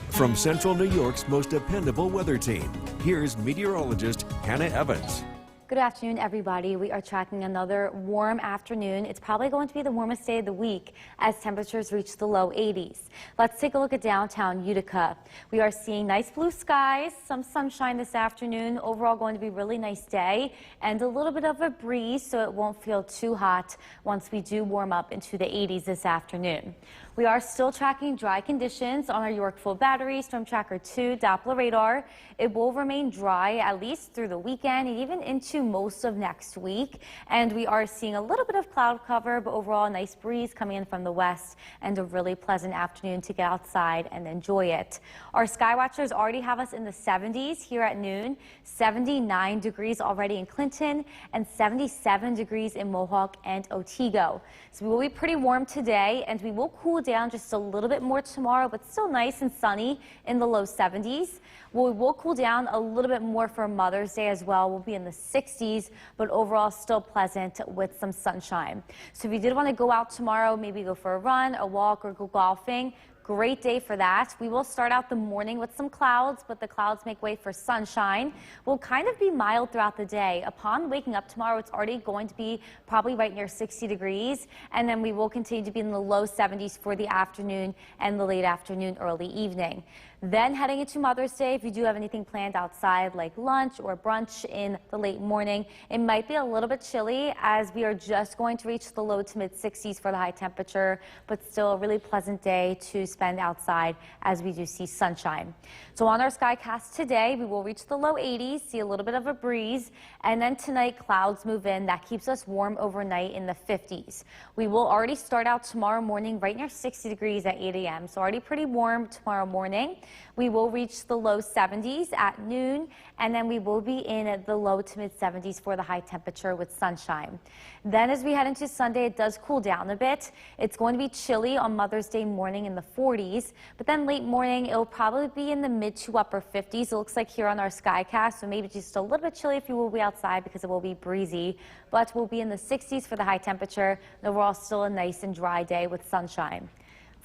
Speaker 3: From Central New York's most dependable weather team, here's meteorologist Hannah Evans.
Speaker 2: Good afternoon, everybody. We are tracking another warm afternoon. It's probably going to be the warmest day of the week as temperatures reach the low 80s. Let's take a look at downtown Utica. We are seeing nice blue skies, some sunshine this afternoon. Overall going to be a really nice day and a little bit of a breeze, so it won't feel too hot once we do warm up into the 80s this afternoon. We are still tracking dry conditions on our Yorkville Battery, Storm Tracker 2 Doppler radar. It will remain dry at least through the weekend and even into most of next week. And we are seeing a little bit of cloud cover, but overall a nice breeze coming in from the west and a really pleasant afternoon to get outside and enjoy it. Our sky watchers already have us in the 70s here at noon, 79 degrees already in Clinton and 77 degrees in Mohawk and Otsego. So we will be pretty warm today, and we will cool down just a little bit more tomorrow, but still nice and sunny in the low 70s. We will cool down a little bit more for Mother's Day as well. We'll be in the 60s, but overall still pleasant with some sunshine. So if you did want to go out tomorrow, maybe go for a run, a walk, or go golfing, great day for that. We will start out the morning with some clouds, but the clouds make way for sunshine. We'll kind of be mild throughout the day. Upon waking up tomorrow, it's already going to be probably right near 60 degrees, and then we will continue to be in the low 70s for the afternoon and the late afternoon, early evening. Then heading into Mother's Day, if you do have anything planned outside like lunch or brunch in the late morning, it might be a little bit chilly as we are just going to reach the low to mid 60s for the high temperature, but still a really pleasant day to spend outside as we do see sunshine. So on our skycast today, we will reach the low 80s, see a little bit of a breeze, and then tonight clouds move in. That keeps us warm overnight in the 50s. We will already start out tomorrow morning right near 60 degrees at 8 a.m., so already pretty warm tomorrow morning. We will reach the low 70s at noon, and then we will be in the low to mid 70s for the high temperature with sunshine. Then as we head into Sunday, it does cool down a bit. It's going to be chilly on Mother's Day morning in the 40s, but then late morning, it'll probably be in the mid to upper 50s. It looks like here on our skycast, so maybe just a little bit chilly if you will be outside because it will be breezy, but we'll be in the 60s for the high temperature, and overall still a nice and dry day with sunshine.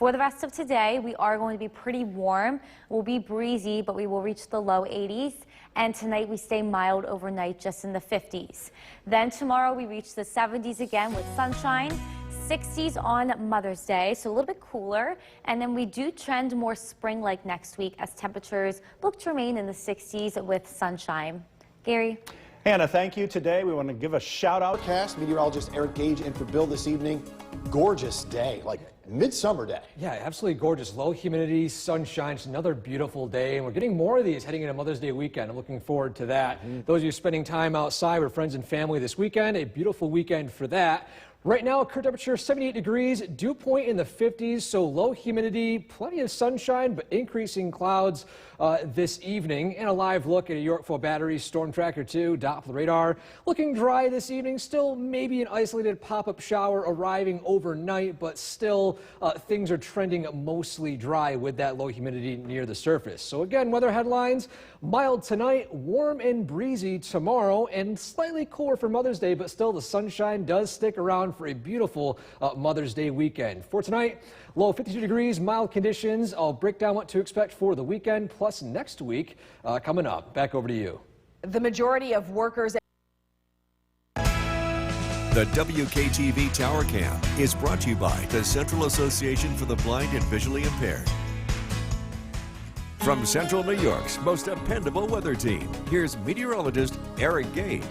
Speaker 2: For the rest of today, we are going to be pretty warm. We'll be breezy, but we will reach the low 80s. And tonight we stay mild overnight, just in the 50s. Then tomorrow we reach the 70s again with sunshine. 60s on Mother's Day, so a little bit cooler. And then we do trend more spring-like next week as temperatures look to remain in the 60s with sunshine. Gary?
Speaker 1: Hannah, thank you. Today we want to give a shout out.
Speaker 4: Meteorologist Eric Gage in for Bill this evening. Gorgeous day, like midsummer day.
Speaker 5: Yeah, absolutely gorgeous. Low humidity, sunshine, just another beautiful day. And we're getting more of these heading into Mother's Day weekend. I'm looking forward to that. Those of you spending time outside with friends and family this weekend, a beautiful weekend for that. Right now, current temperature 78 degrees, dew point in the 50s, so low humidity, plenty of sunshine, but increasing clouds this evening. And a live look at a Yorkville Battery Storm Tracker 2 Doppler radar. Looking dry this evening, still maybe an isolated pop-up shower arriving overnight, but still things are trending mostly dry with that low humidity near the surface. So again, weather headlines, mild tonight, warm and breezy tomorrow, and slightly cooler for Mother's Day, but still the sunshine does stick around for a beautiful Mother's Day weekend. For tonight, low 52 degrees, mild conditions. I'll break down what to expect for the weekend, plus next week coming up. Back over to you.
Speaker 6: The majority of workers.
Speaker 3: The WKTV Tower Cam is brought to you by the Central Association for the Blind and Visually Impaired. From Central New York's most dependable weather team, here's meteorologist Eric Gage.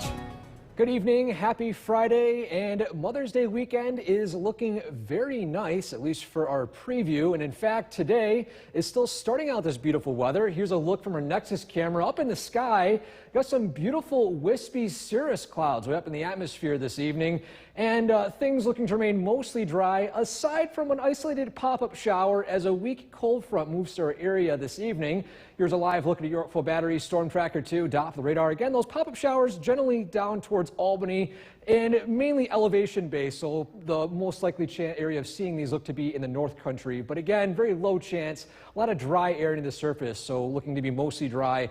Speaker 5: Good evening, happy Friday, and Mother's Day weekend is looking very nice, at least for our preview. And in fact, today is still starting out this beautiful weather. Here's a look from our Nexus camera up in the sky. Got some beautiful wispy cirrus clouds way up in the atmosphere this evening, and things looking to remain mostly dry, aside from an isolated pop-up shower as a weak cold front moves to our area this evening. Here's a live look at a Yorkville Battery Storm Tracker 2 Doppler radar. Again, those pop-up showers generally down towards Albany and mainly elevation based, so the most likely area of seeing these look to be in the North Country. But again, very low chance, a lot of dry air into the surface, so looking to be mostly dry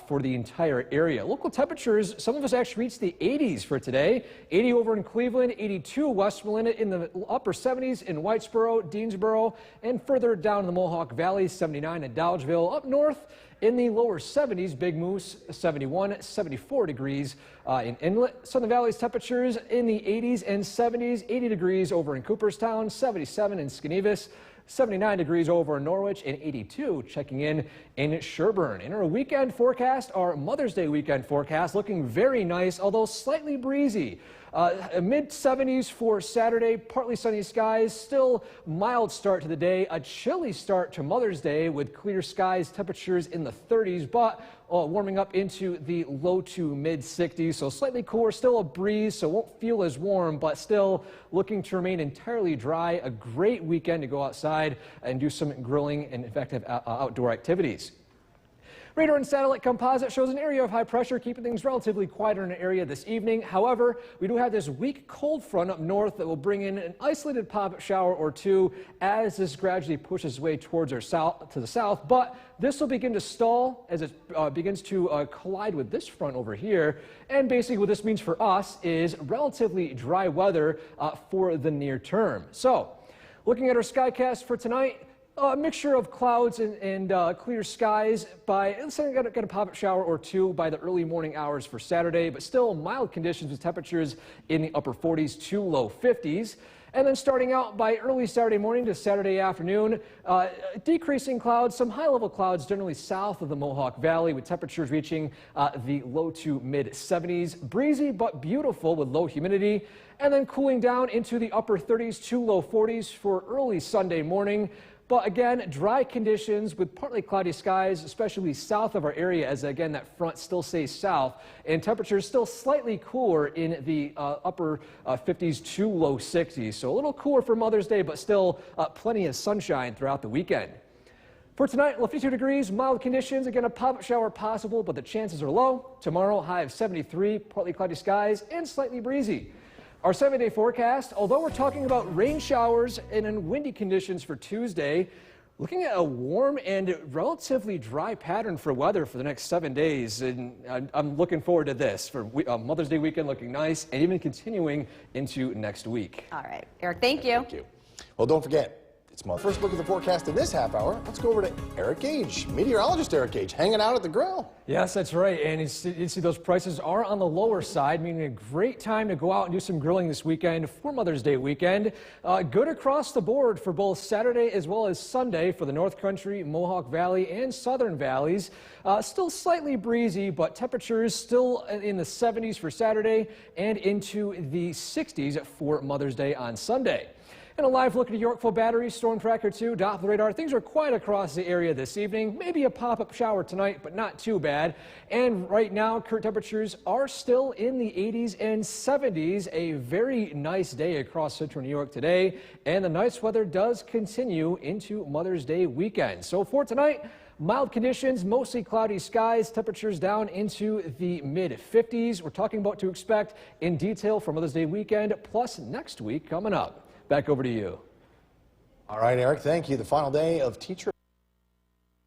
Speaker 5: for the entire area. Local temperatures, some of us actually reached the 80s for today. 80 over in Cleveland, 82 Westmoreland, in the upper 70s in Whitesboro, Deansboro, and further down in the Mohawk Valley, 79 in Dodgeville. Up north, in the lower 70s, Big Moose, 71, 74 degrees in Inlet. Southern Valley's temperatures in the 80s and 70s, 80 degrees over in Cooperstown, 77 in Skenevis, 79 degrees over in Norwich, and 82 checking in Sherburne. In our weekend forecast, our Mother's Day weekend forecast, looking very nice, although slightly breezy. Mid-70s for Saturday, partly sunny skies, still mild start to the day, a chilly start to Mother's Day with clear skies, temperatures in the 30s, but warming up into the low to mid-60s, so slightly cooler, still a breeze, so won't feel as warm, but still looking to remain entirely dry. A great weekend to go outside and do some grilling and effective outdoor activities. Radar and satellite composite shows an area of high pressure, keeping things relatively quieter in an area this evening. However, we do have this weak cold front up north that will bring in an isolated pop-up shower or two as this gradually pushes its way towards our to the south. But this will begin to stall as it begins to collide with this front over here. And basically what this means for us is relatively dry weather for the near term. So, looking at our skycast for tonight, a mixture of clouds and clear skies by, let's say, got a pop-up shower or two by the early morning hours for Saturday, but still mild conditions with temperatures in the upper 40s to low 50s. And then starting out by early Saturday morning to Saturday afternoon, decreasing clouds, some high-level clouds generally south of the Mohawk Valley with temperatures reaching the low to mid-70s. Breezy but beautiful with low humidity. And then cooling down into the upper 30s to low 40s for early Sunday morning. But again, dry conditions with partly cloudy skies, especially south of our area, as again that front still stays south, and temperatures still slightly cooler in the upper 50s to low 60s. So a little cooler for Mother's Day, but still plenty of sunshine throughout the weekend. For tonight, low 52 degrees, mild conditions. Again, a pop-up shower possible, but the chances are low. Tomorrow, high of 73, partly cloudy skies, and slightly breezy. Our 7-day forecast, although we're talking about rain showers and windy conditions for Tuesday, looking at a warm and relatively dry pattern for weather for the next 7 days. And I'm looking forward to this for Mother's Day weekend looking nice and even continuing into next week.
Speaker 6: All right, Eric, thank you.
Speaker 4: Thank you. Well, don't forget, It's Mother. First look at the forecast in this half hour. Let's go over to Eric Gage, meteorologist Eric Gage, hanging out at the grill.
Speaker 5: Yes, that's right. And you see those prices are on the lower side, meaning a great time to go out and do some grilling this weekend for Mother's Day weekend. Good across the board for both Saturday as well as Sunday for the North Country, Mohawk Valley, and Southern Valleys. Still slightly breezy, but temperatures still in the 70s for Saturday and into the 60s for Mother's Day on Sunday. And a live look at Yorkville Battery, Storm Tracker 2, Doppler radar. Things are quiet across the area this evening. Maybe a pop-up shower tonight, but not too bad. And right now, current temperatures are still in the 80s and 70s. A very nice day across central New York today. And the nice weather does continue into Mother's Day weekend. So for tonight, mild conditions, mostly cloudy skies, temperatures down into the mid-50s. We're talking about what to expect in detail for Mother's Day weekend, plus next week coming up. Back over to you.
Speaker 4: All right, Eric, thank you. The final day of teacher.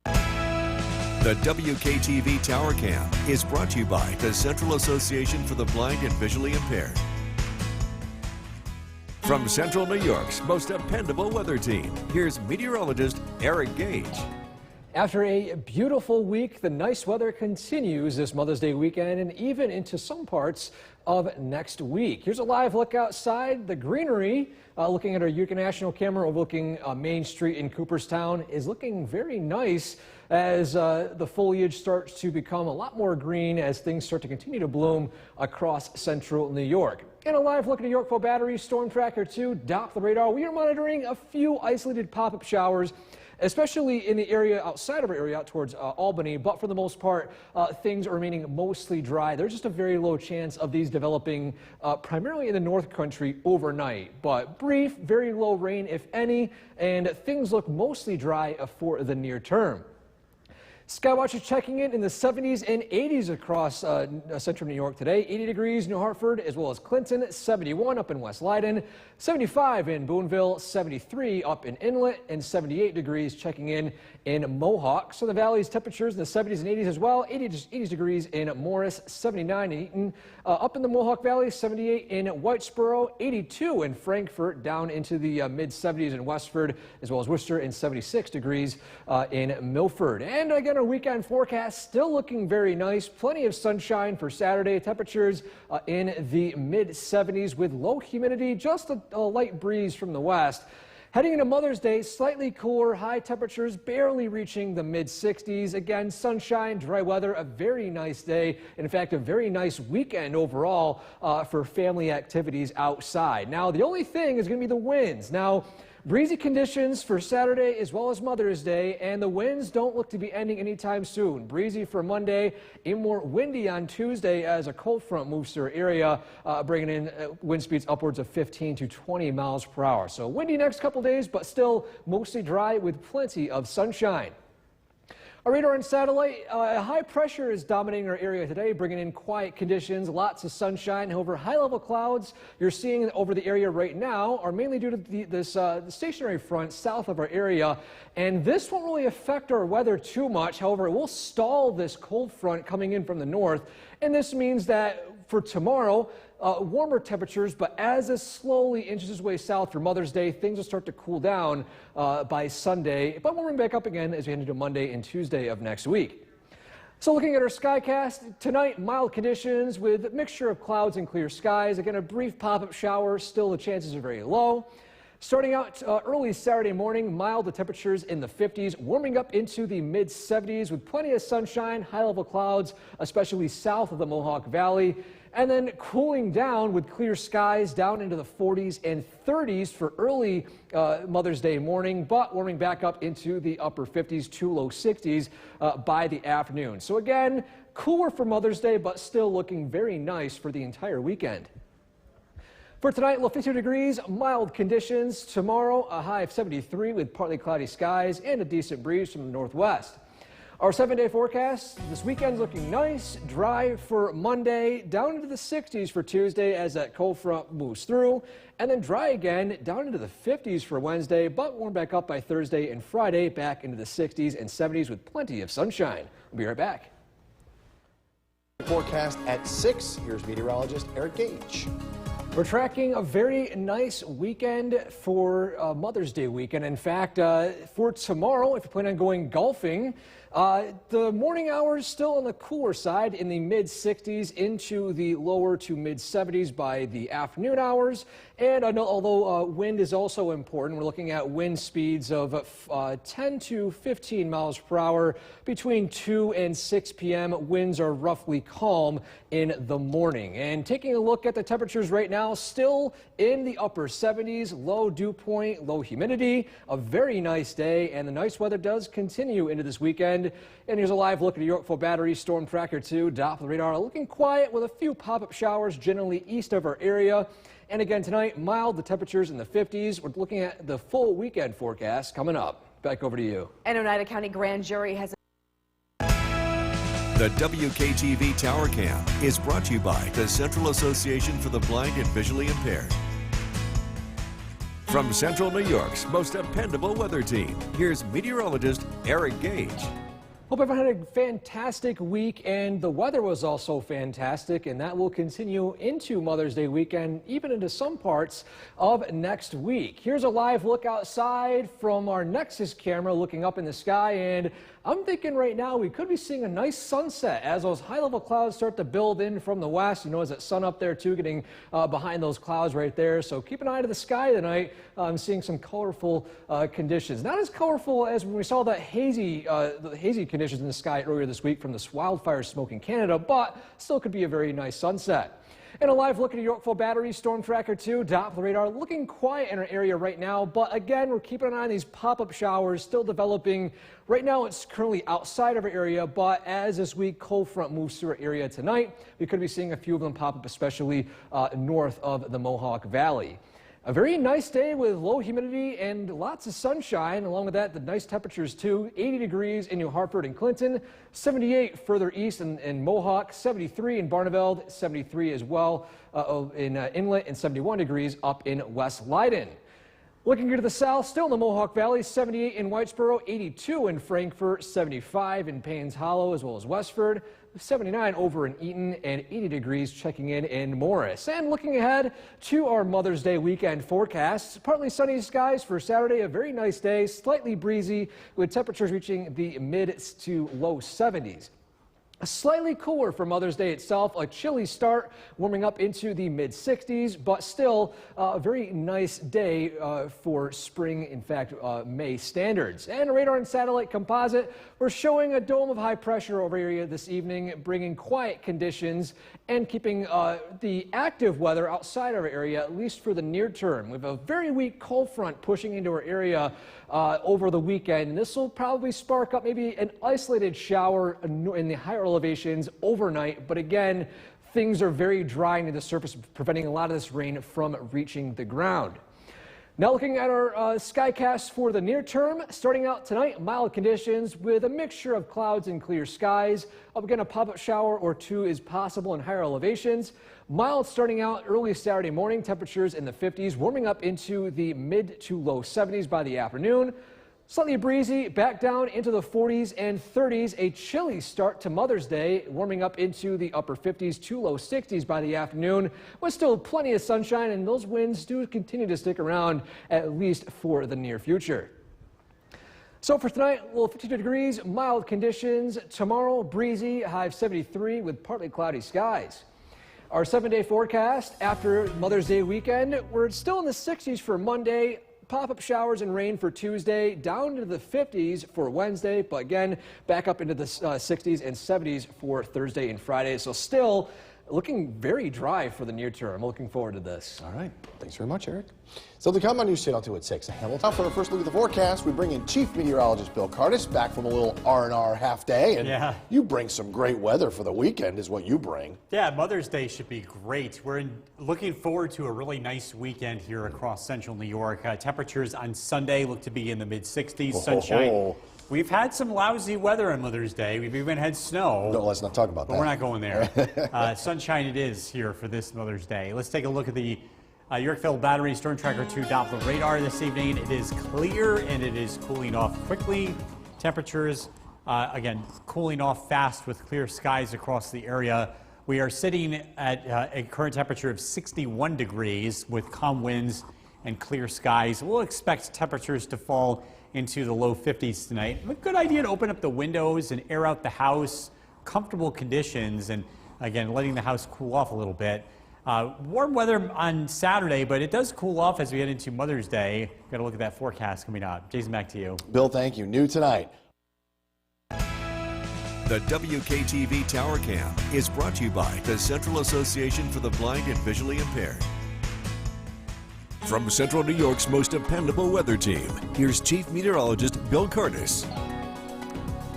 Speaker 3: The WKTV Tower Cam is brought to you by the Central Association for the Blind and Visually Impaired. From Central New York's most dependable weather team, here's meteorologist Eric Gage.
Speaker 5: After a beautiful week, the nice weather continues this Mother's Day weekend and even into some parts of next week. Here's a live look outside. The greenery, looking at our Utica National camera overlooking Main Street in Cooperstown, is looking very nice as the foliage starts to become a lot more green as things start to continue to bloom across central New York. And a live look at Yorkville Battery, Storm Tracker 2, Doppler radar. We are monitoring a few isolated pop-up showers, especially in the area outside of our area out towards Albany, but for the most part, things are remaining mostly dry. There's just a very low chance of these developing primarily in the North Country overnight, but brief, very low rain, if any, and things look mostly dry for the near term. Skywatch is checking in the 70s and 80s across central New York today. 80 degrees New Hartford as well as Clinton, 71 up in West Leiden, 75 in Boonville, 73 up in Inlet, and 78 degrees checking in Mohawk. So the valley's temperatures in the 70s and 80s as well. 80 degrees in Morris, 79 in Eaton. Up in the Mohawk Valley, 78 in Whitesboro, 82 in Frankfort, down into the mid-70s in Westford, as well as Worcester, and 76 degrees in Milford. And again, our weekend forecast still looking very nice. Plenty of sunshine for Saturday. Temperatures in the mid-70s with low humidity, just a light breeze from the west. Heading into Mother's Day, slightly cooler, high temperatures barely reaching the mid-60s. Again, sunshine, dry weather, a very nice day. In fact, a very nice weekend overall for family activities outside. Now, the only thing is going to be the winds. Now, breezy conditions for Saturday as well as Mother's Day, and the winds don't look to be ending anytime soon. Breezy for Monday, and more windy on Tuesday as a cold front moves through our area, bringing in wind speeds upwards of 15 to 20 miles per hour. So windy next couple days, but still mostly dry with plenty of sunshine. Our radar and satellite, high pressure is dominating our area today, bringing in quiet conditions, lots of sunshine. However, high-level clouds you're seeing over the area right now are mainly due to the stationary front south of our area, and this won't really affect our weather too much. However, it will stall this cold front coming in from the north, and this means that for tomorrow, warmer temperatures, but as it slowly inches its way south for Mother's Day, things will start to cool down by Sunday, but warming back up again as we head into Monday and Tuesday of next week. So looking at our skycast tonight, mild conditions with a mixture of clouds and clear skies. Again, a brief pop-up shower, still the chances are very low. Starting out early Saturday morning, mild, the temperatures in the 50s, warming up into the mid-70s with plenty of sunshine, high-level clouds, especially south of the Mohawk Valley. And then cooling down with clear skies down into the 40s and 30s for early Mother's Day morning, but warming back up into the upper 50s to low 60s by the afternoon. So again, cooler for Mother's Day, but still looking very nice for the entire weekend. For tonight, low 52 degrees, mild conditions. Tomorrow, a high of 73 with partly cloudy skies and a decent breeze from the northwest. Our 7-day forecast, this weekend's looking nice, dry for Monday, down into the 60s for Tuesday as that cold front moves through, and then dry again down into the 50s for Wednesday, but warm back up by Thursday and Friday, back into the 60s and 70s with plenty of sunshine. We'll be right back.
Speaker 4: Forecast at 6. Here's meteorologist Eric Gage.
Speaker 5: We're tracking a very nice weekend for Mother's Day weekend. In fact, for tomorrow, if you plan on going golfing, the morning hours still on the cooler side in the mid 60s into the lower to mid 70s by the afternoon hours. And although wind is also important, we're looking at wind speeds of 10 to 15 miles per hour between 2 and 6 p.m. Winds are roughly calm in the morning. And taking a look at the temperatures right now, still in the upper 70s, low dew point, low humidity, a very nice day, and the nice weather does continue into this weekend. And here's a live look at the Yorkville Battery Storm Tracker 2 Doppler radar, looking quiet with a few pop-up showers generally east of our area. And again tonight, mild, the temperatures in the 50s. We're looking at the full weekend forecast coming up. Back over to you.
Speaker 6: An Oneida County grand jury has
Speaker 3: The WKTV Tower Cam is brought to you by the Central Association for the Blind and Visually Impaired. From Central New York's most dependable weather team, here's meteorologist Eric Gage.
Speaker 5: Hope everyone had a fantastic week, and the weather was also fantastic, and that will continue into Mother's Day weekend, even into some parts of next week. Here's a live look outside from our Nexus camera looking up in the sky, and I'm thinking right now we could be seeing a nice sunset as those high-level clouds start to build in from the west. You know, there's that sun up there too, getting behind those clouds right there. So keep an eye to the sky tonight. I'm seeing some colorful conditions. Not as colorful as when we saw that hazy conditions in the sky earlier this week from this wildfire smoke in Canada, but still could be a very nice sunset. And a live look at the Yorkville Battery Storm Tracker 2 Doppler radar, looking quiet in our area right now, but again, we're keeping an eye on these pop-up showers still developing. Right now, it's currently outside of our area, but as this weak cold front moves through our area tonight, we could be seeing a few of them pop up, especially north of the Mohawk Valley. A very nice day with low humidity and lots of sunshine. Along with that, the nice temperatures too. 80 degrees in New Hartford and Clinton, 78 further east in Mohawk, 73 in Barneveld, 73 as well in Inlet, and 71 degrees up in West Leiden. Looking here to the south, still in the Mohawk Valley, 78 in Whitesboro, 82 in Frankfort, 75 in Paynes Hollow as well as Westford, 79 over in Eaton, and 80 degrees checking in Morris. And looking ahead to our Mother's Day weekend forecasts, partly sunny skies for Saturday, a very nice day, slightly breezy with temperatures reaching the mid to low 70s. Slightly cooler for Mother's Day itself, a chilly start, warming up into the mid 60s, but still a very nice day for spring, in fact, May standards. And a radar and satellite composite, we're showing a dome of high pressure over area this evening, bringing quiet conditions and keeping the active weather outside our area, at least for the near term. We have a very weak cold front pushing into our area over the weekend, and this will probably spark up maybe an isolated shower in the higher elevations overnight, but again, things are very dry near the surface, preventing a lot of this rain from reaching the ground. Now looking at our skycast for the near term, starting out tonight, mild conditions with a mixture of clouds and clear skies. Up again, a pop-up shower or two is possible in higher elevations. Mild starting out early Saturday morning, temperatures in the 50s, warming up into the mid to low 70s by the afternoon. Slightly breezy, back down into the 40s and 30s. A chilly start to Mother's Day, warming up into the upper 50s to low 60s by the afternoon, with still plenty of sunshine, and those winds do continue to stick around at least for the near future. So for tonight, well, 52 degrees, mild conditions. Tomorrow, breezy, high of 73 with partly cloudy skies. Our 7-day forecast after Mother's Day weekend, we're still in the 60s for Monday. Pop-up showers and rain for Tuesday, down to the 50s for Wednesday, but again, back up into the 60s and 70s for Thursday and Friday. So still looking very dry for the near term. I'm looking forward to this.
Speaker 4: All right. Thanks very much, Eric. So the Combat News Channel 2 at 6. Now for our first look at the forecast, we bring in Chief Meteorologist Bill Cardis, back from a little R&R half day. And you bring some great weather for the weekend is what you bring.
Speaker 7: Yeah, Mother's Day should be great. We're looking forward to a really nice weekend here across central New York. Temperatures on Sunday look to be in the mid-60s, sunshine. We've had some lousy weather on Mother's Day. We've even had snow.
Speaker 4: No, let's not talk about that.
Speaker 7: But we're not going there. Sunshine it is here for this Mother's Day. Let's take a look at the Yorkville Battery Storm Tracker 2 Doppler radar this evening. It is clear and it is cooling off quickly. Temperatures, again, cooling off fast with clear skies across the area. We are sitting at a current temperature of 61 degrees with calm winds and clear skies. We'll expect temperatures to fall into the low 50s tonight. A good idea to open up the windows and air out the house. Comfortable conditions, and again, letting the house cool off a little bit. Warm weather on Saturday, but it does cool off as we head into Mother's Day. Got to look at that forecast coming up. Jason, back to you.
Speaker 4: Bill, thank you. New tonight.
Speaker 3: The WKTV Tower Cam is brought to you by the Central Association for the Blind and Visually Impaired. From Central New York's most dependable weather team, here's Chief Meteorologist Bill Curtis.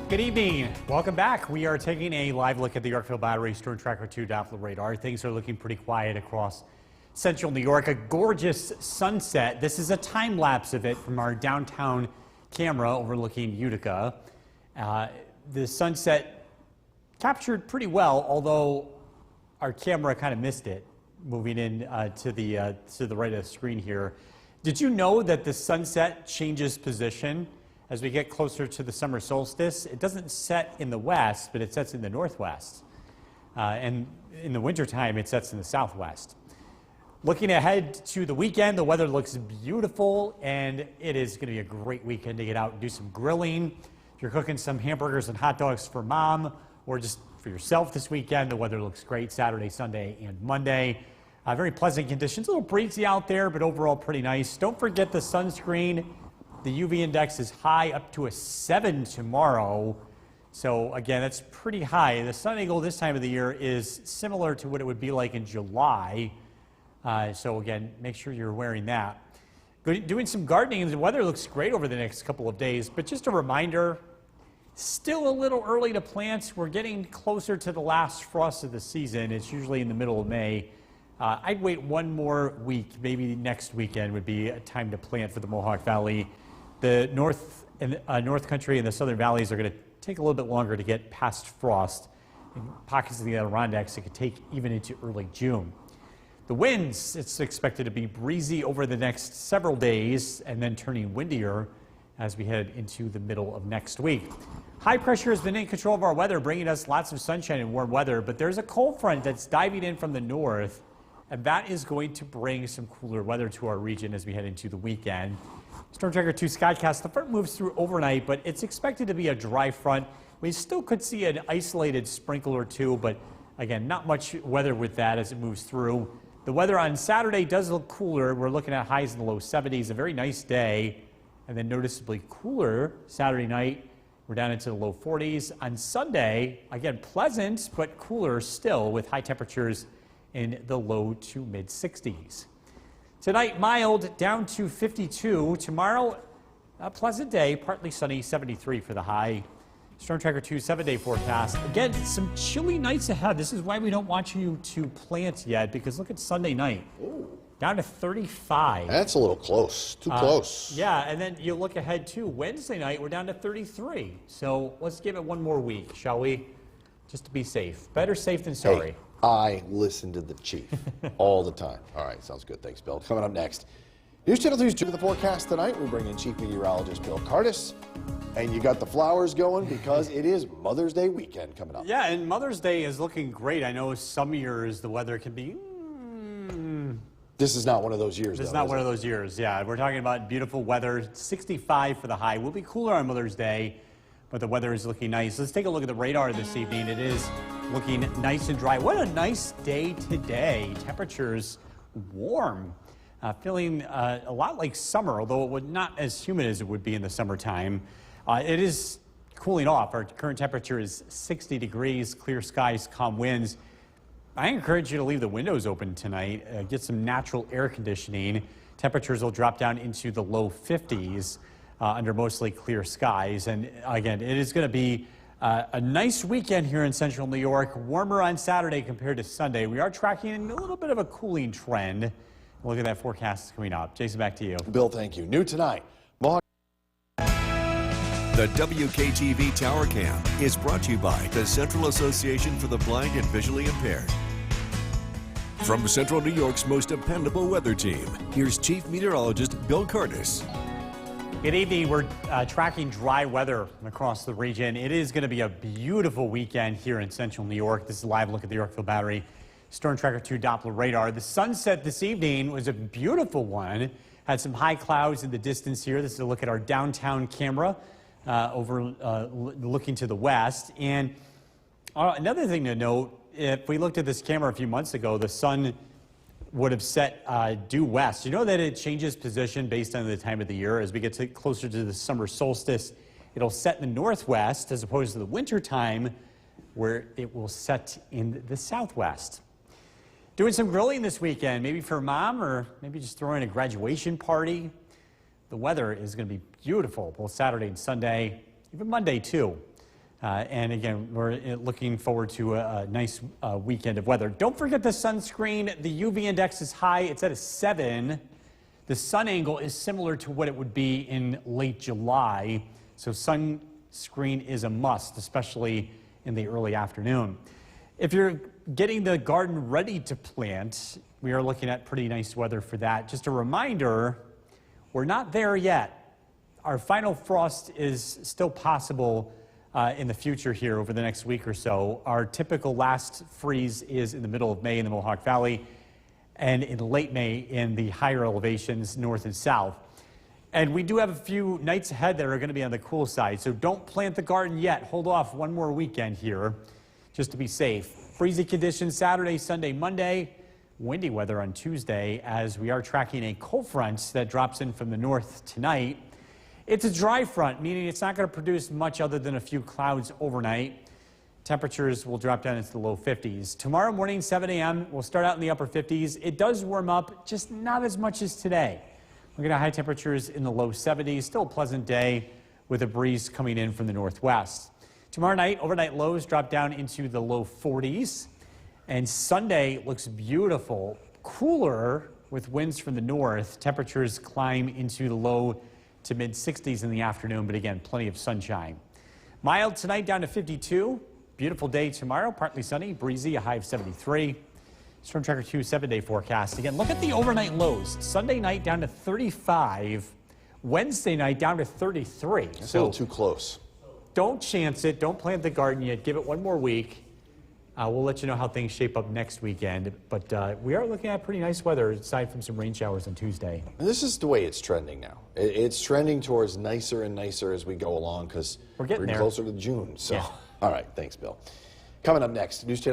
Speaker 7: Good evening. Welcome back. We are taking a live look at the Yorkville Battery Storm Tracker 2 Doppler radar. Things are looking pretty quiet across Central New York. A gorgeous sunset. This is a time lapse of it from our downtown camera overlooking Utica. The sunset captured pretty well, although our camera kind of missed it moving in to the right of the screen here. Did you know that the sunset changes position as we get closer to the summer solstice? It doesn't set in the west, but it sets in the northwest. And in the wintertime, it sets in the southwest. Looking ahead to the weekend, the weather looks beautiful, and it is going to be a great weekend to get out and do some grilling. If you're cooking some hamburgers and hot dogs for mom or just for yourself this weekend, the weather looks great Saturday, Sunday, and Monday. Very pleasant conditions. A little breezy out there, but overall pretty nice. Don't forget the sunscreen. The UV index is high, up to a 7 tomorrow. So again, that's pretty high. The sun angle this time of the year is similar to what it would be like in July. So again, make sure you're wearing that. Doing some gardening, and the weather looks great over the next couple of days, but just a reminder, still a little early to plant. We're getting closer to the last frost of the season. It's usually in the middle of May. I'd wait one more week, maybe next weekend would be a time to plant for the Mohawk Valley. The North Country and the Southern Valleys are going to take a little bit longer to get past frost. In pockets of the Adirondacks, it could take even into early June. The winds, it's expected to be breezy over the next several days and then turning windier as we head into the middle of next week. High pressure has been in control of our weather, bringing us lots of sunshine and warm weather, but there's a cold front that's diving in from the north, and that is going to bring some cooler weather to our region as we head into the weekend. Storm Tracker 2 Skycast, the front moves through overnight, but it's expected to be a dry front. We still could see an isolated sprinkle or two, but again, not much weather with that as it moves through. The weather on Saturday does look cooler. We're looking at highs in the low 70s, a very nice day, and then noticeably cooler Saturday night. We're down into the low 40s. On Sunday, again, pleasant, but cooler still with high temperatures in the low to mid 60s. Tonight, mild, down to 52. Tomorrow, a pleasant day, partly sunny, 73 for the high. Storm Tracker 2 7-day forecast. Again, some chilly nights ahead. This is why we don't want you to plant yet, because look at Sunday night. Ooh. Down to 35.
Speaker 4: That's a little close. Too close.
Speaker 7: Yeah, and then you look ahead to Wednesday night, we're down to 33. So let's give it one more week, shall we? Just to be safe. Better safe than sorry.
Speaker 4: Hey, I listen to the chief all the time. All right, sounds good. Thanks, Bill. Coming up next, News Channel 2's to the forecast tonight. We bring in Chief Meteorologist Bill Curtis. And you got the flowers going because it is Mother's Day weekend coming up.
Speaker 7: Yeah, and Mother's Day is looking great. I know some years the weather can be...
Speaker 4: This is not one of those years,
Speaker 7: This is not one of those years, yeah. We're talking about beautiful weather, 65 for the high. We'll be cooler on Mother's Day, but the weather is looking nice. Let's take a look at the radar this evening. It is looking nice and dry. What a nice day today. Temperatures warm. Feeling a lot like summer, although it would not as humid as it would be in the summertime. It is cooling off. Our current temperature is 60 degrees, clear skies, calm winds. I encourage you to leave the windows open tonight, get some natural air conditioning. Temperatures will drop down into the low 50s under mostly clear skies. And again, it is going to be a nice weekend here in Central New York, warmer on Saturday compared to Sunday. We are tracking a little bit of a cooling trend. Look at that forecast coming up. Jason, back to you.
Speaker 4: Bill, thank you. New tonight.
Speaker 3: The WKTV Tower Cam is brought to you by the Central Association for the Blind and Visually Impaired. From Central New York's most dependable weather team, here's Chief Meteorologist Bill Curtis.
Speaker 7: Good evening. We're tracking dry weather across the region. It is going to be a beautiful weekend here in central New York. This is a live look at the Yorkville Battery Storm Tracker 2 Doppler radar. The sunset this evening was a beautiful one. Had some high clouds in the distance here. This is a look at our downtown camera looking to the west. And another thing to note, if we looked at this camera a few months ago, the sun would have set due west. You know that it changes position based on the time of the year. As we get closer to the summer solstice, it'll set in the northwest as opposed to the winter time where it will set in the southwest. Doing some grilling this weekend, maybe for mom or maybe just throwing a graduation party. The weather is going to be beautiful both Saturday and Sunday, even Monday too. And again, we're looking forward to a nice weekend of weather. Don't forget the sunscreen. The UV index is high. It's at a 7. The sun angle is similar to what it would be in late July. So sunscreen is a must, especially in the early afternoon. If you're getting the garden ready to plant, we are looking at pretty nice weather for that. Just a reminder, we're not there yet. Our final frost is still possible in the future here over the next week or so. Our typical last freeze is in the middle of May in the Mohawk Valley and in late May in the higher elevations north and south. And we do have a few nights ahead that are going to be on the cool side, so don't plant the garden yet. Hold off one more weekend here just to be safe. Freezing conditions Saturday, Sunday, Monday. Windy weather on Tuesday as we are tracking a cold front that drops in from the north tonight. It's a dry front, meaning it's not going to produce much other than a few clouds overnight. Temperatures will drop down into the low 50s. Tomorrow morning, 7 a.m., we'll start out in the upper 50s. It does warm up, just not as much as today. We're going to high temperatures in the low 70s. Still a pleasant day with a breeze coming in from the northwest. Tomorrow night, overnight lows drop down into the low 40s. And Sunday looks beautiful, cooler with winds from the north. Temperatures climb into the low to mid 60s in the afternoon, but again, plenty of sunshine. Mild tonight down to 52. Beautiful day tomorrow, partly sunny, breezy, a high of 73. Storm Tracker 2 7-day forecast. Again, look at the overnight lows. Sunday night down to 35. Wednesday night down to 33.
Speaker 4: That's a little too close.
Speaker 7: Don't chance it. Don't plant the garden yet. Give it one more week. We'll let you know how things shape up next weekend. But we are looking at pretty nice weather, aside from some rain showers on Tuesday.
Speaker 4: And this is the way it's trending now. It's trending towards nicer and nicer as we go along because
Speaker 7: we're getting there.
Speaker 4: closer to June. So,
Speaker 7: yeah.
Speaker 4: All right. Thanks, Bill. Coming up next, News Channel